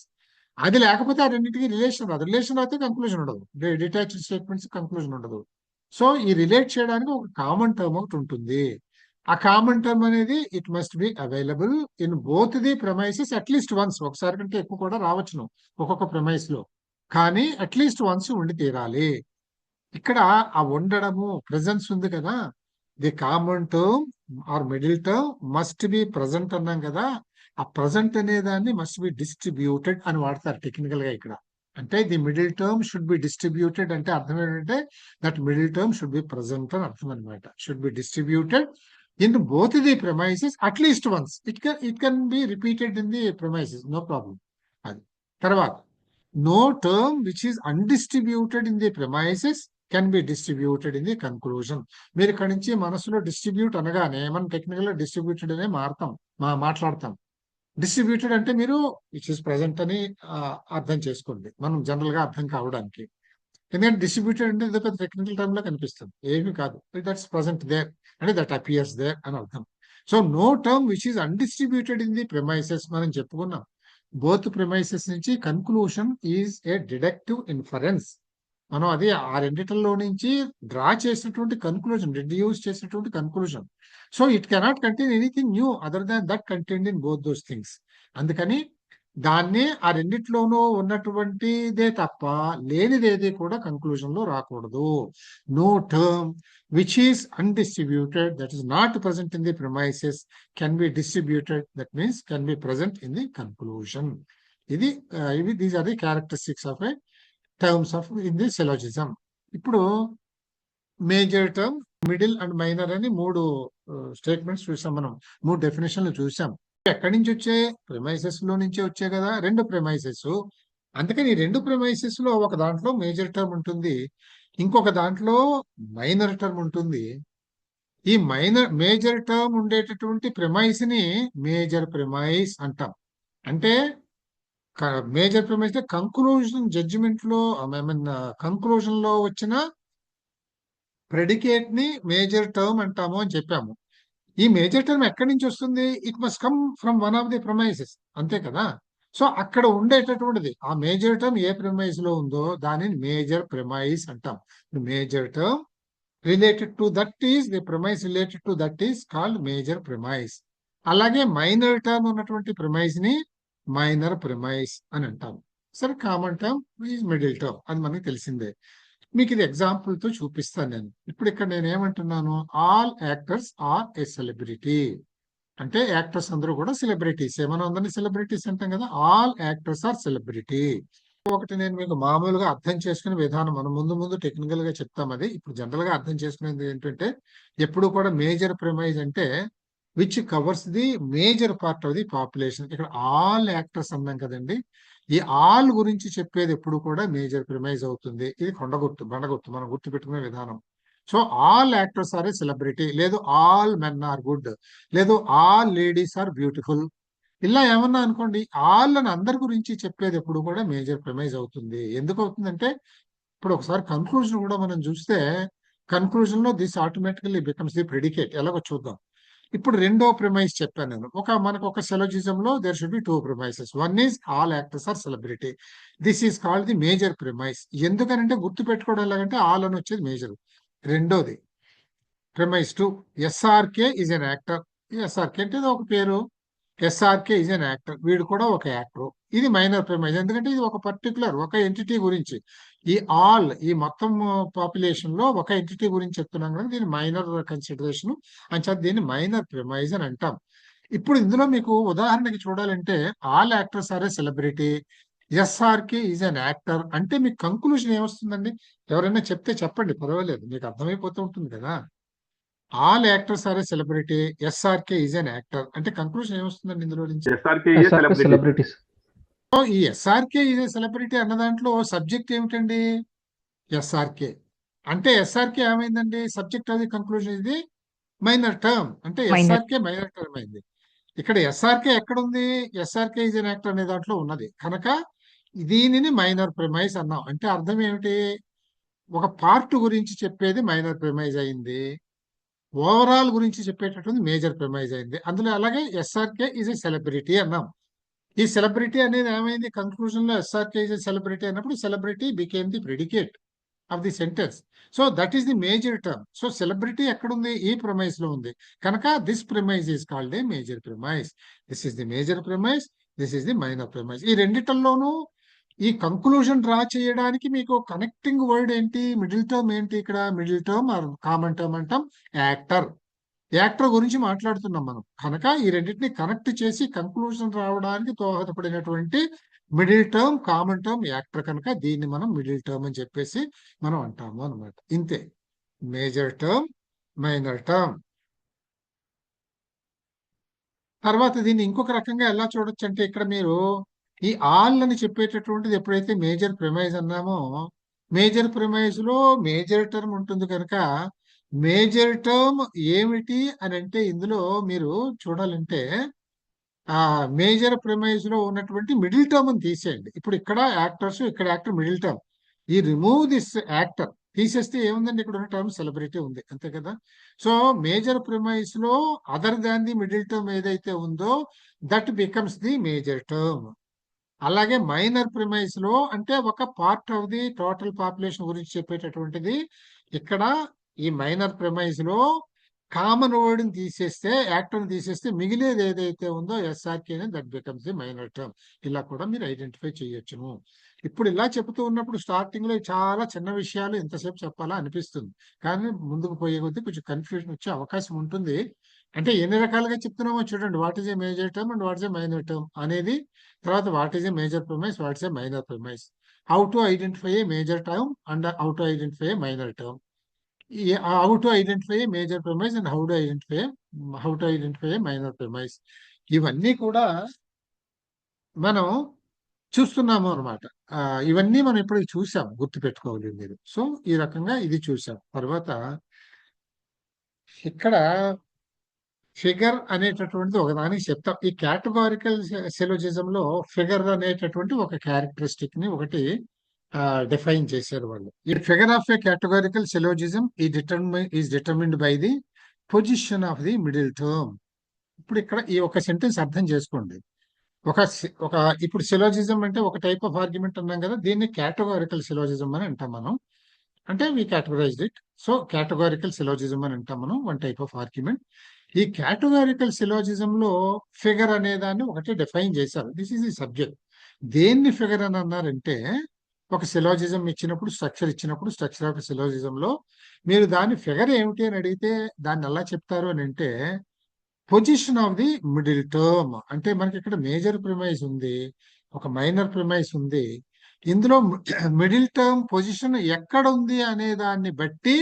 అది లేకపోతే ఆ రెండింటికి రిలేషన్ రాదు. రిలేషన్ అయితే కంక్లూజన్ ఉండదు. డిటాచ్డ్ స్టేట్మెంట్స్ కంక్లూజన్ ఉండదు. సో ఈ రిలేట్ చేయడానికి ఒక కామన్ టర్మ్ ఒకటి ఉంటుంది. ఆ కామన్ టర్మ్ అనేది it must be available in both the premises at least once. ఒకసారి కంటే ఎక్కువ కూడా రావచ్చును ఒక్కొక్క ప్రిమైస్ లో, కానీ అట్లీస్ట్ వన్స్ ఉండి తీరాలి. ఇక్కడ ఆ ఉండడము ప్రెజెన్స్ ఉంది కదా, the common term are middle term must be present అన్నాం కదా. ఆ ప్రజెంట్ అనే దాన్ని మస్ట్ బి డిస్ట్రిబ్యూటెడ్ అని వాడతారు టెక్నికల్ గా ఇక్కడ. అంటే the middle term should be distributed అంటే అర్థం ఏంటంటే that middle term should be present అని అర్థం అనమాట. Should be distributed in both the premises at least once. It can be repeated in the premises, no problem. అది తర్వాత, no term which is undistributed in the premises can be distributed in the conclusion. మీరు ఇక్కడ నుంచి మనసులో distribute అనగానే మనం technical గా distributed అనే మాట్లాడతాం. డిస్ట్రిబ్యూటెడ్ అంటే మీరు విచ్ ఇస్ ప్రెసెంట్ అని అర్థం చేసుకోండి, మనం జనరల్ గా అర్థం కావడానికి. ఎందుకంటే డిస్ట్రిబ్యూటెడ్ అంటే ఏదో పెద్ద టెక్నికల్ టర్మ్ లా కనిపిస్తుంది, ఏమీ కాదు. దట్స్ ప్రెసెంట్ దేర్ అంటే దట్ అపియర్స్ దేర్ అని అర్థం. So no term which is undistributed in the premises మనం చెప్పుకున్నాం. బోత్ ప్రిమైసెస్ నుంచి conclusion is a deductive inference. మనం అది ఆ రెండిటిలో నుంచి డ్రా చేసినటువంటి కన్క్లూజన్, డిడ్యూస్ చేసినటువంటి conclusion. So it cannot contain anything new other than that contained in both those things. అందుకని దాన్ని ఆ రెండిట్లోనూ ఉన్నటువంటిదే తప్ప లేనిదేది కూడా కన్క్లూజన్ లో రాకూడదు. No term which is undistributed that is not present in the premises can be distributed, that means can be present in the conclusion. ఇవి these are the characteristics of a terms of in the syllogism. ఇప్పుడు major term, middle and minor అని 3 statements చూసాం మనం, 3 డెఫినేషన్లు చూసాం. ఎక్కడి నుంచి వచ్చాయి? Premises లో నుంచే వచ్చాయి కదా, 2 ప్రిమైసెస్. అందుకని ఈ 2 ప్రిమైసెస్ లో ఒక దాంట్లో మేజర్ టర్మ్ ఉంటుంది, ఇంకొక దాంట్లో మైనర్ టర్మ్ ఉంటుంది. ఈ మేజర్ టర్మ్ ఉండేటటువంటి ప్రిమైస్ ని మేజర్ ప్రిమైస్ అంటాం. అంటే మేజర్ ప్రిమైస్ కంక్లూజన్ జడ్జిమెంట్ లో, ఐ మీన్ కంక్లూజన్ లో వచ్చిన ప్రెడికేట్ ని మేజర్ టర్మ్ అంటాము అని చెప్పాము. ఈ మేజర్ టర్మ్ ఎక్కడి నుంచి వస్తుంది? It must come from one of the premises, అంతే కదా. సో అక్కడ ఉండేటటువంటిది ఆ మేజర్ టర్మ్ ఏ ప్రిమైస్ లో ఉందో దానిని మేజర్ ప్రిమైస్ అంటాం. Major term related to that is the premise related to that is called major premise. అలాగే మైనర్ టర్మ్ ఉన్నటువంటి ప్రిమైస్ ని మైనర్ ప్రిమైస్ అని అంటాం. సరే, common term is middle term, అది మనకి తెలిసిందే. మీకు ఇది ఎగ్జాంపుల్ తో చూపిస్తాను నేను. ఇప్పుడు ఇక్కడ నేను ఏమంటున్నాను, all actors are a celebrity అంటే యాక్టర్స్ అందరూ కూడా సెలబ్రిటీస్. మనం అందరినీ సెలబ్రిటీస్ అంటాం కదా, ఆల్ యాక్టర్స్ ఆర్ సెలబ్రిటీ. ఒకటి నేను మీకు మామూలుగా అర్థం చేసుకునే విధానం, మనం ముందు ముందు టెక్నికల్ గా చెప్తాం. అది ఇప్పుడు జనరల్ గా అర్థం చేసుకునేది ఏంటంటే, ఎప్పుడు కూడా మేజర్ ప్రిమైజ్ అంటే which covers the major part of the population. ఇక్కడ ఆల్ యాక్టర్స్ అన్నాం కదండి, ఈ ఆల్ గురించి చెప్పేది ఎప్పుడు కూడా మేజర్ ప్రిమైజ్ అవుతుంది. ఇది బండగుర్తు మనం గుర్తు పెట్టుకునే విధానం. So all actors are a celebrity, లేదు ఆల్ మెన్ ఆర్ గుడ్, లేదు ఆల్ లేడీస్ ఆర్ బ్యూటిఫుల్. ఇలా ఏమన్నా అనుకోండి, ఆల్ అని అందరి గురించి చెప్పేది ఎప్పుడు కూడా మేజర్ ప్రిమైజ్ అవుతుంది. ఎందుకు అవుతుందంటే, ఇప్పుడు ఒకసారి కన్క్లూజన్ కూడా మనం చూస్తే, కన్క్లూజన్ లో this automatically becomes the predicate. ఎలాగో చూద్దాం. ఇప్పుడు రెండో ప్రిమైజ్ చెప్పాను నేను. మనకు ఒక సెలోజిజం లో there should be 2 premises. One is all actors are celebrity, this is called the major premise. ఎందుకనంటే గుర్తు పెట్టుకోవడం ఎలాగంటే ఆల్ అని వచ్చేది మేజర్. రెండోది premise 2, SRK is an actor. SRK అంటే ఒక పేరు, ఎస్ఆర్కే ఈజ్ అన్ యాక్టర్, వీడు కూడా ఒక యాక్టర్. ఇది మైనర్ ప్రిమైజ్, ఎందుకంటే ఇది ఒక పర్టికులర్ ఒక ఎంటిటీ గురించి. ఈ మొత్తం పాపులేషన్ లో ఒక ఎంటిటీ గురించి చెప్తున్నాం కదా, దీని మైనర్ కన్సిడరేషన్ అని దీన్ని మైనర్ ప్రిమైజ్ అని అంటాం. ఇప్పుడు ఇందులో మీకు ఉదాహరణకి చూడాలంటే, all actors are a celebrity, SRK is an actor అంటే మీకు కంక్లూజన్ ఏమొస్తుందండి? ఎవరైనా చెప్తే చెప్పండి, పర్వాలేదు, మీకు అర్థమైపోతూ ఉంటుంది కదా. All actors are a celebrity, SRK is an actor అంటే కంక్లూజన్ ఏమొస్తుందండి ఇందులో నుంచి? SRK SRK celebrities. సో ఈ ఎస్ఆర్కే ఈజ్ ఏ సెలబ్రిటీ అన్న దాంట్లో సబ్జెక్ట్ ఏమిటండి? ఎస్ఆర్కే. అంటే ఎస్ఆర్కే ఏమైందండి? సబ్జెక్ట్ అది కంక్లూజన్ ఇది మైనర్ టర్మ్, అంటే మైనర్. ఎస్ఆర్కే మైనర్ టర్మ్ అయింది. ఇక్కడ ఎస్ఆర్కే ఎక్కడుంది? ఎస్ఆర్కే ఈజ్ అన్ యాక్టర్ అనే దాంట్లో ఉన్నది కనుక దీనిని మైనర్ ప్రిమైజ్ అన్నాం. అంటే అర్థం ఏమిటి? ఒక పార్ట్ గురించి చెప్పేది మైనర్ ప్రిమైజ్ అయింది, ఓవరాల్ గురించి చెప్పేటటువంటి మేజర్ ప్రిమైజ్ అయింది. అందులో అలాగే ఎస్ఆర్కే ఈజ్ ఎ సెలబ్రిటీ అన్నాం. ఈ సెలబ్రిటీ అనేది ఏమైంది? కంక్లూజన్ లో ఎస్ఆర్కే ఈజ్ ఎ సెలబ్రిటీ అన్నప్పుడు celebrity became the predicate of the sentence. So that is the major term. So celebrity ఎక్కడుంది? ఈ ప్రిమైజ్ లో ఉంది కనుక this premise is called a major premise. This is the major premise, this is the minor premise. ఈ రెండిటల్లోనూ ఈ conclusion draw చేయడానికి మీకు కనెక్టింగ్ వర్డ్ ఏంటి? మిడిల్ టర్మ్ ఏంటి? ఇక్కడ middle term or common term అంటాం యాక్టర్. యాక్టర్ గురించి మాట్లాడుతున్నాం మనం కనుక ఈ రెండింటిని కనెక్ట్ చేసి కంక్లూజన్ రావడానికి దోహదపడినటువంటి middle term, common term, actor కనుక దీన్ని మనం మిడిల్ టర్మ్ అని చెప్పేసి మనం అంటాము అనమాట. ఇంతే. Major term, minor term. తర్వాత దీన్ని ఇంకొక రకంగా ఎలా చూడొచ్చు అంటే ఇక్కడ మీరు ఈ ఆల్ అని చెప్పేటటువంటిది ఎప్పుడైతే మేజర్ ప్రిమైజ్ అన్నామో, మేజర్ ప్రిమైజ్ లో మేజర్ టర్మ్ ఉంటుంది కనుక మేజర్ టర్మ్ ఏమిటి అని అంటే ఇందులో మీరు చూడాలంటే ఆ మేజర్ ప్రిమైజ్ లో ఉన్నటువంటి మిడిల్ టర్మ్ అని తీసేయండి. ఇప్పుడు ఇక్కడ యాక్టర్స్, ఇక్కడ యాక్టర్, మిడిల్ టర్మ్. ఈ రిమూవ్ దిస్ యాక్టర్ తీసేస్తే ఏముందండి? ఇక్కడ ఉన్న టర్మ్ సెలబ్రిటీ ఉంది, అంతే కదా. సో మేజర్ ప్రిమైజ్ లో other than the middle term ఏదైతే ఉందో that becomes the major term. అలాగే మైనర్ ప్రిమైజ్ లో అంటే ఒక part of the total population గురించి చెప్పేటటువంటిది. ఇక్కడ ఈ మైనర్ ప్రిమైజ్ లో కామన్ వర్డ్ ని తీసేస్తే, యాక్టర్ ని తీసేస్తే మిగిలేది ఏదైతే ఉందో SRK that becomes the minor term. ఇలా కూడా మీరు ఐడెంటిఫై చేయొచ్చును. ఇప్పుడు ఇలా చెబుతూ ఉన్నప్పుడు స్టార్టింగ్ లో చాలా చిన్న విషయాలు ఎంతసేపు చెప్పాలా అనిపిస్తుంది, కానీ ముందుకు పోయే కొద్దీ కొంచెం కన్ఫ్యూజన్ వచ్చే అవకాశం ఉంటుంది. అంటే ఎన్ని రకాలుగా చెప్తున్నామో చూడండి. What is a major term and what is a minor term అనేది, తర్వాత what is a major premise, what is a minor premise, how to identify a major term and how to identify a minor term, how to identify a major premise and how to identify a minor premise. ఇవన్నీ కూడా మనం చూస్తున్నాము అనమాట. ఇవన్నీ మనం ఇప్పుడు చూసాం, గుర్తు పెట్టుకోవాలి మీరు. సో ఈ రకంగా ఇది చూసాం. తర్వాత ఇక్కడ ఫిగర్ అనేటటువంటిది ఒకదానికి చెప్తాం. ఈ కేటగారికల్ సిలోజిజం లో ఫిగర్ అనేటటువంటి ఒక క్యారెక్టరిస్టిక్ ని ఒకటి డిఫైన్ చేశారు వాళ్ళు. ఈ figure of A categorical syllogism is determined by the position of the middle term. ఇప్పుడు ఇక్కడ ఈ ఒక సెంటెన్స్ అర్థం చేసుకోండి. ఒక ఇప్పుడు సిలోజిజం అంటే ఒక టైప్ ఆఫ్ ఆర్గ్యుమెంట్ అన్నాం కదా, దీన్ని కేటగారికల్ సిలోజిజం అని అంటాం మనం. అంటే we categorized it. So categorical syllogism అని అంటాం మనం, వన్ టైప్ ఆఫ్ ఆర్గ్యుమెంట్. ఈ కేటగారికల్ సిలోజిజం లో ఫిగర్ అనే దాన్ని ఒకటి డిఫైన్ చేశారు. This is the subject. దేన్ని ఫిగర్ అని అన్నారంటే, ఒక సిలోజిజం ఇచ్చినప్పుడు, స్ట్రక్చర్ ఇచ్చినప్పుడు, స్ట్రక్చర్ ఆఫ్ సిలోజిజం లో మీరు దాని ఫిగర్ ఏమిటి అని అడిగితే దాన్ని ఎలా చెప్తారు అని అంటే, position of the middle term. అంటే మనకి ఇక్కడ మేజర్ ప్రిమైజ్ ఉంది, ఒక మైనర్ ప్రిమైజ్ ఉంది. ఇందులో మిడిల్ టర్మ్ పొజిషన్ ఎక్కడ ఉంది అనే దాన్ని బట్టి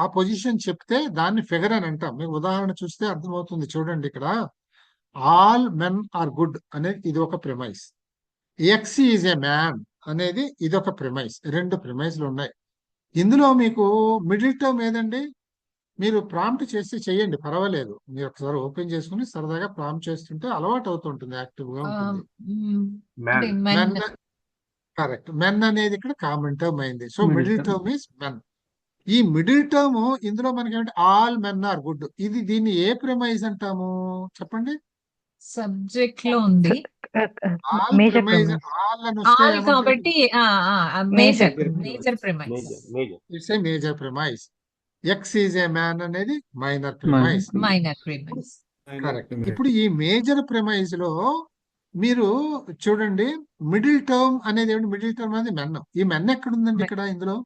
ఆ పొజిషన్ చెప్తే దాన్ని ఫిగర్ అని అంటాం. మీకు ఉదాహరణ చూస్తే అర్థమవుతుంది. చూడండి, ఇక్కడ ఆల్ మెన్ ఆర్ గుడ్ అనేది ఇది ఒక premise. X is a man అనేది ఇదొక ప్రిమైజ్. రెండు ప్రిమైజ్లు ఉన్నాయి. ఇందులో మీకు మిడిల్ టర్మ్ ఏదండి? మీరు ప్రాంప్ట్ చేసి చెయ్యండి, పర్వాలేదు. మీరు ఒకసారి ఓపెన్ చేసుకుని సరదాగా ప్రాంప్ట్ చేస్తుంటే అలవాటు అవుతుంటుంది, యాక్టివ్ గా ఉంటుంది. Men, correct. మెన్ అనేది ఇక్కడ కామన్ టర్మ్ అయింది. So middle term is men. ఈ మిడిల్ టర్మ్ ఇందులో మనకి ఏమిటి? All men are good. ఇది దీన్ని ఏ ప్రిమైజ్ అంటాము చెప్పండి? సబ్జెక్ట్ లో ఉంది. ఆల్ ప్రిమైజ్, ఆల్ అని వస్తే ఆల్ కాబట్టి major premise. It's a major premise. X is a man అనేది minor premise. Minor premise, correct. ఇప్పుడు ఈ మేజర్ ప్రిమైజ్ లో మీరు చూడండి, మిడిల్ టర్మ్ అనేది ఏమిటి? మిడిల్ టర్మ్ అనేది మెన్. ఈ మెన్ ఎక్కడ ఉందండి ఇక్కడ? ఇందులో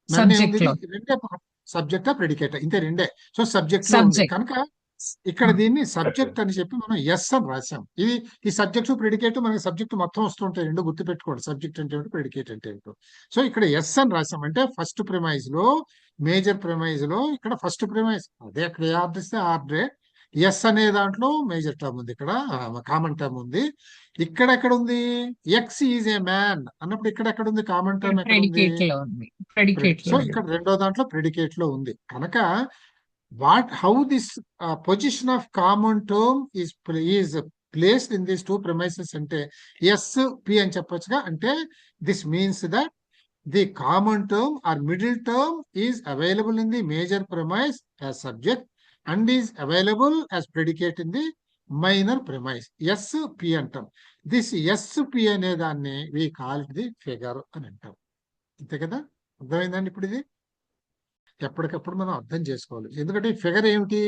మెన్ ఏంది? రెండే, సబ్జెక్టా ప్రెడికేటా? ఇంతే, రెండే. సో సబ్జెక్ట్ లో ఉంది కనుక ఇక్కడ దీన్ని సబ్జెక్ట్ అని చెప్పి మనం ఎస్ అని రాసాం. ఇది ఈ సబ్జెక్టు ప్రెడికేట్ మనకి సబ్జెక్ట్ మొత్తం వస్తుంటాయి, రెండు గుర్తుపెట్టుకోండి, సబ్జెక్ట్ అంటే ఏంటో ప్రెడికేట్ అంటే ఏంటో. సో ఇక్కడ ఎస్ అని రాసాం అంటే ఫస్ట్ ప్రిమైజ్ లో, మేజర్ ప్రిమైజ్ లో ఇక్కడ ఫస్ట్ ప్రిమైజ్ అదే, అక్కడ ఏ ఆర్డర్ ఇస్తే ఆర్డరే. ఎస్ అనే దాంట్లో మేజర్ టర్మ్ ఉంది, ఇక్కడ కామన్ టర్మ్ ఉంది. ఇక్కడ ఎక్కడ ఉంది ఎక్స్ ఈజ్ ఏ మ్యాన్ అన్నప్పుడు ఇక్కడ ఎక్కడ ఉంది కామన్ టర్మ్, ఎక్కడ ఉంది ప్రెడికేట్ లో ఉంది. ప్రెడికేట్ సో లో ఇక్కడ రెండో దాంట్లో ప్రెడికేట్ లో ఉంది కనుక how this position of common term is placed in these two premises అంటే ఎస్ పి అని చెప్పొచ్చుగా. అంటే this means that the common term or middle term is available in the major premise as subject and is available as predicate in the minor premise. S P అంటాం. This S P అనే దాన్ని we call it the figure అని అంటాం. అంతే కదా, అర్థమైందండి? ఇప్పుడు ఇది ఎప్పటికప్పుడు మనం అర్థం చేసుకోవాలి. ఎందుకంటే ఈ ఫిగర్ ఏమిటి,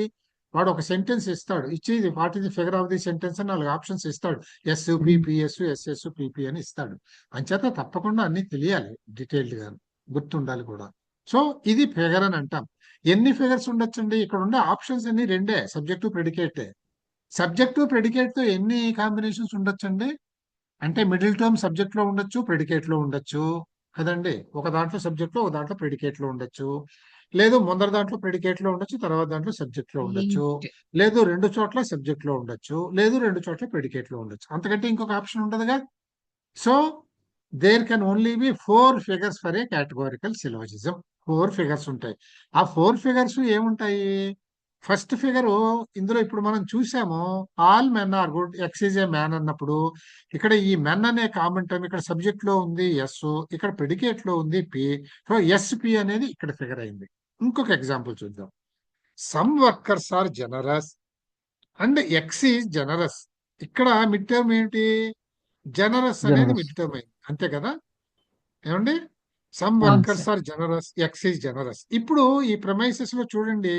వాడు ఒక సెంటెన్స్ ఇస్తాడు, ఇచ్చి what is the figure of the sentence అని 4 options S. P PS, SS, PP, పిపి అని ఇస్తాడు. అంచేత తప్పకుండా అన్ని తెలియాలి, డీటెయిల్డ్ గా గుర్తుండాలి కూడా. సో ఇది ఫిగర్ అని అంటాం. ఎన్ని ఫిగర్స్ ఉండొచ్చండి? ఇక్కడ ఉండే ఆప్షన్స్ అన్ని రెండే, సబ్జెక్టు ప్రెడికేట్. సబ్జెక్టు ప్రెడికేట్ తో ఎన్ని కాంబినేషన్స్ ఉండొచ్చండి అంటే మిడిల్ టర్మ్ సబ్జెక్ట్ లో ఉండొచ్చు, ప్రెడికేట్ లో ఉండొచ్చు కదండి. ఒక దాంట్లో సబ్జెక్ట్ లో, ఒక దాంట్లో ప్రెడికేట్ లో ఉండొచ్చు. లేదు ముందర దాంట్లో ప్రెడికేట్ లో ఉండొచ్చు, తర్వాత దాంట్లో సబ్జెక్ట్ లో ఉండొచ్చు. లేదు 2 చోట్ల సబ్జెక్ట్ లో ఉండొచ్చు, లేదు 2 చోట్ల ప్రెడికేట్ లో ఉండొచ్చు. అంతకంటే ఇంకొక ఆప్షన్ ఉండదుగా. So there can only be 4 figures for a categorical syllogism. 4 figures ఉంటాయి. ఆ 4 ఫిగర్స్ ఏముంటాయి? ఫస్ట్ ఫిగర్ ఇందులో ఇప్పుడు మనం చూసాము, all men are good, X is a man అన్నప్పుడు ఇక్కడ ఈ మెన్ అనే కామన్ టర్మ్ ఇక్కడ సబ్జెక్ట్ లో ఉంది ఎస్, ఇక్కడ ప్రెడికేట్ లో ఉంది పి. సో ఎస్ పి అనేది ఇక్కడ ఫిగర్ అయింది. ఇంకొక ఎగ్జాంపుల్ చూద్దాం. Some workers are generous and X is generous. ఇక్కడ మిడ్ టర్మ్ ఏంటి? జనరస్ అనేది మిడ్ టర్మ్ అయింది, అంతే కదా ఏమండి? Some workers are generous, X is generous. ఇప్పుడు ఈ ప్రమైసెస్ లో చూడండి,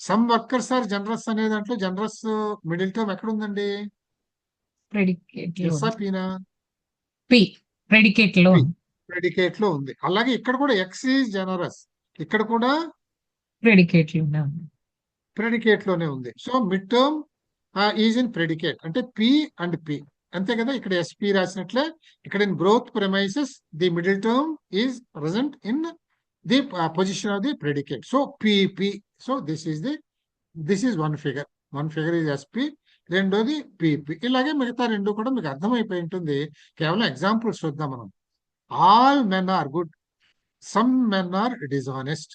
సమ్ వర్కర్స్ ఆర్ జనరస్ అనే దాంట్లో జనరస్ మిడిల్ టర్మ్ ఎక్కడ ఉందండి? ప్రెడికేట్ లో ఎస్ ఆ పీనా? పి. ప్రెడికేట్ లో ప్రెడికేట్ లో ఉంది. అలాగే ఇక్కడ కూడా ఎక్స్ ఈజ్ జనరస్, ఇక్కడ కూడా ప్రెడికేట్ లోనే ఉంది. ప్రెడికేట్ లోనే ఉంది. So mid term is in predicate అంటే పి అండ్ పి, అంతే కదా. ఇక్కడ ఎస్పి రాసినట్లే ఇక్కడ in growth premises the middle term is present in the position of the predicate. So PP. So this is one figure. One figure is SP, రెండోది PP. ఇలాగే మిగతా రెండు కూడా మీకు అర్థమైపోయి ఉంటుంది. కేవలం ఎగ్జాంపుల్స్ చూద్దాం మనం. All men are good, some men are dishonest.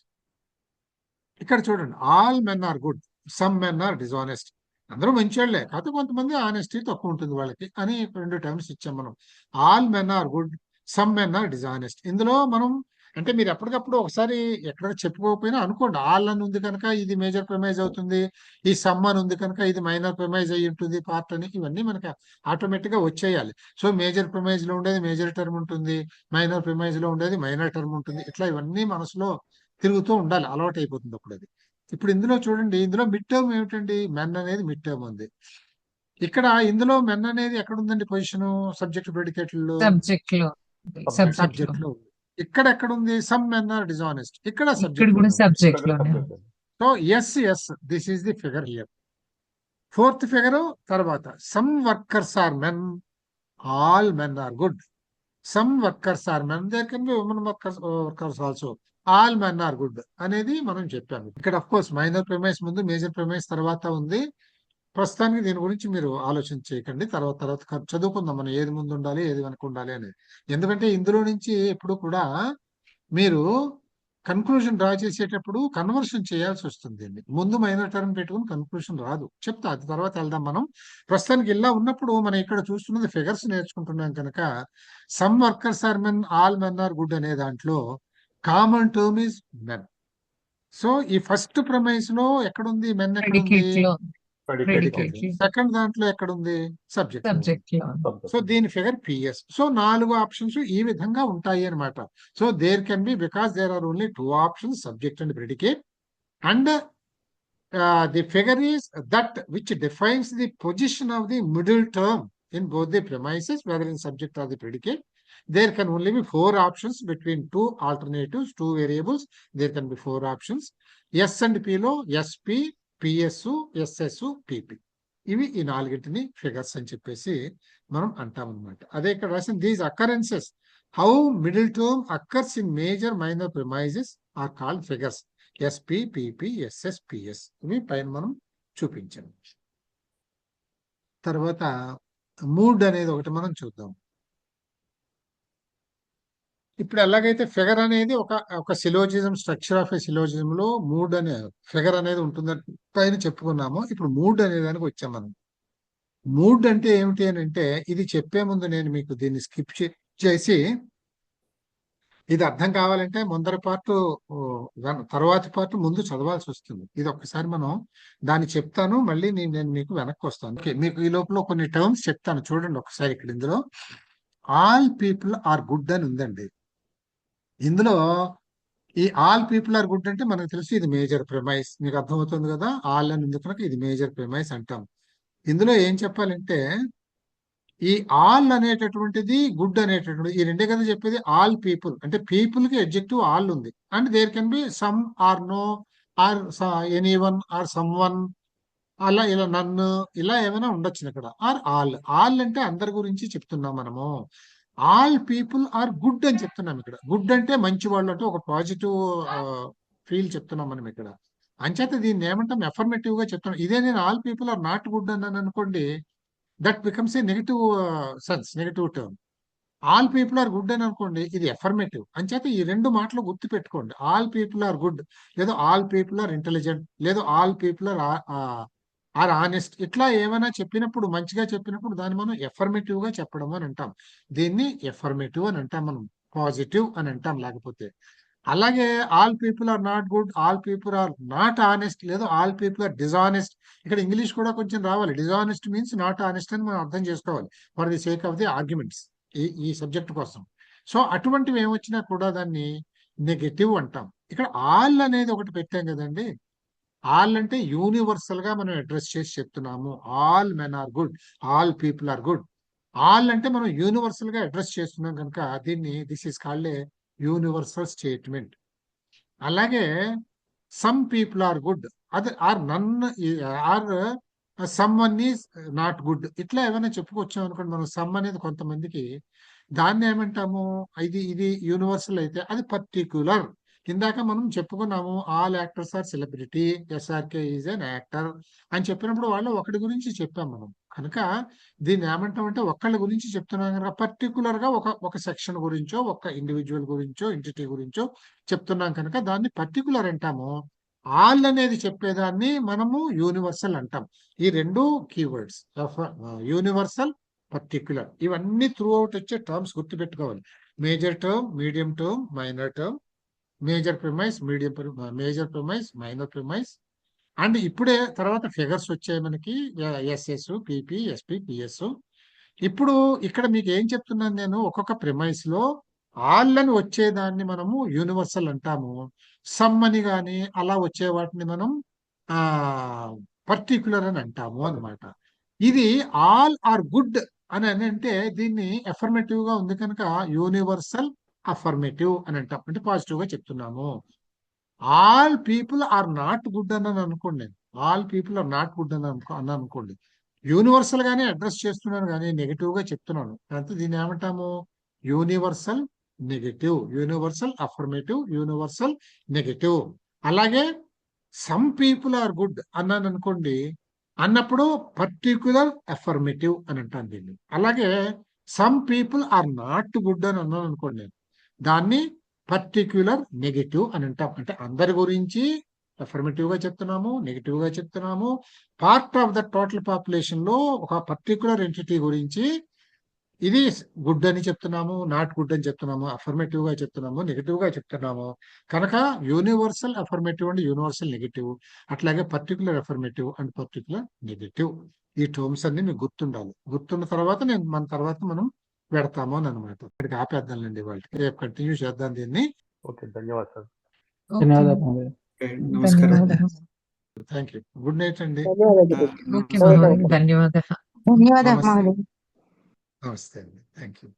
ఇక్కడ చూడండి, all men are good, some men are dishonest. అందరూ మంచివాళ్లే, కాకపోతే కొంతమంది ఆనెస్టీ తక్కువ ఉంటుంది వాళ్ళకి అని 2 టర్మ్స్ ఇచ్చాం మనం. All men are good, some men are dishonest. ఇందులో మనం అంటే మీరు ఎప్పటికప్పుడు ఒకసారి ఎక్కడ చెప్పుకోకపోయినా అనుకోండి, ఆల్ అని ఉంది కనుక ఇది మేజర్ ప్రిమైజ్ అవుతుంది, ఈ సమ్ అని ఉంది కనుక ఇది మైనర్ ప్రిమైజ్ అయి ఉంటుంది పార్ట్ అని. ఇవన్నీ మనకి ఆటోమేటిక్ గా వచ్చేయాలి. సో మేజర్ ప్రిమైజ్ లో ఉండేది మేజర్ టర్మ్ ఉంటుంది, మైనర్ ప్రిమైజ్ లో ఉండేది మైనర్ టర్మ్ ఉంటుంది. ఇట్లా ఇవన్నీ మనసులో తిరుగుతూ ఉండాలి, అలవాటు అయిపోతుంది అప్పుడు అది. ఇప్పుడు ఇందులో చూడండి, ఇందులో మిడ్ టర్మ్ ఏమిటండి? మెన్ అనేది మిడ్ టర్మ్ ఉంది. ఇక్కడ ఇందులో మెన్ అనేది ఎక్కడ ఉందండి పొజిషన్? సబ్జెక్ట్ ప్రెడికేట్లలో సబ్జెక్ట్ లో సబ్జెక్ట్ లో ఉంది. ఇక్కడ ఎక్కడ ఉంది? సమ్ మెన్ ఆర్ డిజానెస్ట్, ఇక్కడ ఇక్కడ సబ్జెక్ట్ కూడా సబ్జెక్ట్ లోనే ఉంది. So yes this is the figure here. 4th figure తర్వాత some workers are men, all men are good, some workers are men, there can be women workers also, all men are good అనేది మనం చెప్పాము. ఇక్కడ of course minor premise ముందు, major premise తర్వాత ఉంది. ప్రస్తుతానికి దీని గురించి మీరు ఆలోచన చేయకండి, తర్వాత చదువుకుందాం మనం ఏది ముందు ఉండాలి, ఏది వెనక ఉండాలి అనేది. ఎందుకంటే ఇందులో నుంచి ఎప్పుడు కూడా మీరు కన్క్లూజన్ డ్రా చేసేటప్పుడు కన్వర్షన్ చేయాల్సి వస్తుంది. ముందు మైనర్ టర్మ్ పెట్టుకుని కన్క్లూజన్ రాదు, చెప్తా అది తర్వాత వెళ్దాం మనం. ప్రస్తుతానికి ఇలా ఉన్నప్పుడు మనం ఇక్కడ చూస్తున్నది ఫిగర్స్ నేర్చుకుంటున్నాం కనుక some workers are men, all men are good అనే దాంట్లో common term is men. So ఈ ఫస్ట్ ప్రమైస్ లో ఎక్కడుంది మెన్? ఎక్కడుంది? సెకండ్ దాంట్లో ఎక్కడుంది? సబ్జెక్ట్. సో దీని ఫిగర్ పిఎస్. సో 4 ఆప్షన్స్ ఈ విధంగా ఉంటాయి అన్నమాట. So there can be, because there are only 2 options, subject and predicate, and the figure is that which defines the position of the middle term in both the premises, whether in subject or the predicate. There can only be 4 options between 2 alternatives, 2 variables. There can be 4 options. S and P లో SP, PS, PP, PP. ఇవి ఈ నాలుగింటిని figures అని చెప్పేసి మనం అంటాం అనమాట. అదే ఇక్కడ రాసిన these occurrences how middle term occurs in major minor premises are called figures. SP, PP, SS, PS ఇవి పైన మనం చూపించాం. తర్వాత మూడ్ అనేది ఒకటి మనం చూద్దాం. ఇప్పుడు ఎలాగైతే ఫిగర్ అనేది ఒక syllogism, structure of A syllogism లో మూడ్ అనే ఫిగర్ అనేది ఉంటుందని పైన చెప్పుకున్నాము. ఇప్పుడు మూడ్ అనే దానికి వచ్చాం మనం. మూడ్ అంటే ఏమిటి అని అంటే, ఇది చెప్పే ముందు నేను మీకు దీన్ని స్కిప్ చేసి, ఇది అర్థం కావాలంటే ముందర పార్ట్ తర్వాతి పార్ట్ ముందు చదవాల్సి వస్తుంది. ఇది ఒక్కసారి మనం దాన్ని చెప్తాను, మళ్ళీ నేను మీకు వెనక్కి వస్తాను. ఓకే, మీకు ఈ లోపల కొన్ని టర్మ్స్ చెప్తాను చూడండి ఒకసారి. ఇక్కడ ఇందులో ఆల్ పీపుల్ ఆర్ గుడ్ అని ఉందండి. ఇందులో ఈ ఆల్ పీపుల్ ఆర్ గుడ్ అంటే మనకు తెలుసు ఇది మేజర్ ప్రిమైస్. మీకు అర్థమవుతుంది కదా, ఆల్ అని ఉంది కనుక ఇది మేజర్ ప్రిమైస్ అంటాం. ఇందులో ఏం చెప్పాలంటే, ఈ ఆల్ అనేటటువంటిది గుడ్ అనేటటువంటిది ఈ రెండే కదా చెప్పేది. ఆల్ పీపుల్ అంటే పీపుల్ కి అడ్జెక్టివ్ ఆల్ ఉంది, and there can be some or no or any one or some one, అలా ఇలా నన్ను ఇలా ఏమైనా ఉండొచ్చు ఇక్కడ. Are all. ఆల్ అంటే అందరి గురించి చెప్తున్నాం మనము. ఆల్ పీపుల్ ఆర్ గుడ్ అని చెప్తున్నాం ఇక్కడ. గుడ్ అంటే మంచి వాళ్ళు, అంటే ఒక పాజిటివ్ ఫీల్ చెప్తున్నాం మనం ఇక్కడ. అంచేత దీన్ని ఏమంటాం, ఎఫర్మేటివ్ గా చెప్తున్నాం. ఇదే నేను all people are not good అన్నాను అనుకోండి, that becomes a negative sense, negative term. All people are good అని అనుకోండి, ఇది ఎఫర్మేటివ్. అంచేత ఈ రెండు మాటలు గుర్తు పెట్టుకోండి. ఆల్ పీపుల్ ఆర్ గుడ్, లేదా ఆల్ పీపుల్ ఆర్ ఇంటెలిజెంట్, లేదా ఆల్ పీపుల్ ఆర్ ఆనెస్ట్. ఇట్లా ఏమైనా చెప్పినప్పుడు, మంచిగా చెప్పినప్పుడు దాన్ని మనం ఎఫర్మేటివ్ గా చెప్పడం అని అంటాం. దీన్ని ఎఫర్మేటివ్ అని అంటాం మనం, పాజిటివ్ అని అంటాం. లేకపోతే అలాగే all people are not good, all people are not honest, లేదా ఆల్ పీపుల్ ఆర్ డిజానెస్ట్. ఇక్కడ ఇంగ్లీష్ కూడా కొంచెం రావాలి. డిజానెస్ట్ మీన్స్ నాట్ ఆనెస్ట్ అని మనం అర్థం చేసుకోవాలి for the sake of the arguments ఈ సబ్జెక్ట్ కోసం. సో అటువంటివి ఏమొచ్చినా కూడా దాన్ని నెగటివ్ అంటాం. ఇక్కడ ఆల్ అనేది ఒకటి పెట్టాం కదండి. ఆల్ అంటే యూనివర్సల్ గా మనం అడ్రస్ చేసి చెప్తున్నాము. All men are good, all people are good. All అంటే మనం యూనివర్సల్ గా అడ్రస్ చేస్తున్నాం కనుక దీన్ని this is called a universal statement. అలాగే some people are good, other are none are some one is not good. ఇట్లా ఏమైనా చెప్పుకొచ్చాం అనుకోండి మనం. సమ్ అనేది కొంతమందికి, దాన్ని ఏమంటాము, ఇది యూనివర్సల్ అయితే అది పర్టిక్యులర్. ఇందాక మనం చెప్పుకున్నాము all actors are celebrity, SRK is an actor అని చెప్పినప్పుడు వాళ్ళు ఒకటి గురించి చెప్పాం మనం. కనుక దీన్ని ఏమంటామంటే ఒక్కళ్ళ గురించి చెప్తున్నాం కనుక పర్టికులర్ గా ఒక సెక్షన్ గురించో, ఒక ఇండివిజువల్ గురించో, ఎంటిటీ గురించో చెప్తున్నాం కనుక దాన్ని పర్టికులర్ అంటాము. ఆల్ అనేది చెప్పేదాన్ని మనము యూనివర్సల్ అంటాం. ఈ రెండు కీవర్డ్స్, యూనివర్సల్, పర్టికులర్, ఇవన్నీ త్రూ అవుట్ వచ్చే టర్మ్స్ గుర్తుపెట్టుకోవాలి. Major term, medium term, minor term, major premise, major premise, minor premise. And ఇప్పుడే తర్వాత ఫిగర్స్ వచ్చాయి మనకి, ఎస్ఎస్, పిపి, ఎస్పి, పిఎస్. ఇప్పుడు ఇక్కడ మీకు ఏం చెప్తున్నాను నేను, ఒక్కొక్క ప్రిమైస్ లో ఆల్ అని వచ్చేదాన్ని మనము యూనివర్సల్ అంటాము. సమ్ అని కానీ అలా వచ్చే వాటిని మనం పర్టిక్యులర్ అని అంటాము అన్నమాట. ఇది ఆల్ ఆర్ గుడ్ అని అంటే దీన్ని ఎఫర్మేటివ్ గా ఉంది కనుక యూనివర్సల్ అఫర్మేటివ్ అని అంటాం, అంటే పాజిటివ్ గా చెప్తున్నాము. All people are not good అని అనుకోండి, నేను all people are not good అని అనుకోండి, యూనివర్సల్ గానే అడ్రస్ చేస్తున్నాను కానీ నెగిటివ్ గా చెప్తున్నాను. అంటే దీన్ని ఏమంటాము, universal negative, universal affirmative, universal negative. అలాగే సమ్ పీపుల్ ఆర్ గుడ్ అన్నాను అనుకోండి, అన్నప్పుడు పర్టిక్యులర్ అఫర్మేటివ్ అని అంటాను దీన్ని. అలాగే some people are not good అని అన్నాను అనుకోండి, దాన్ని పర్టిక్యులర్ నెగటివ్ అని అంటాం. అంటే అందరి గురించి అఫర్మేటివ్ గా చెప్తున్నాము, నెగటివ్ గా చెప్తున్నాము. Part of the total population లో ఒక పర్టిక్యులర్ ఎంటిటీ గురించి ఇది గుడ్ అని చెప్తున్నాము, నాట్ గుడ్ అని చెప్తున్నాము, అఫర్మేటివ్ గా చెప్తున్నాము, నెగటివ్ గా చెప్తున్నాము. కనుక universal affirmative and universal negative, అట్లాగే particular affirmative and particular negative. ఈ టర్మ్స్ అన్ని మీకు గుర్తుండాలి. గుర్తున్న తర్వాత మన తర్వాత మనం పెడతాము అని అనమాట. ఇక్కడికి ఆపేద్దాంలేండి, వాళ్ళకి రేపు కంటిన్యూ చేద్దాం దీన్ని. ఓకే, ధన్యవాదాలు. నమస్కారం. Thank you. గుడ్ నైట్ అండి. ఓకే మహోదయ, ధన్యవాదాలు. ధన్యవాదాలు మహోదయ. నమస్తే అండి. Thank you.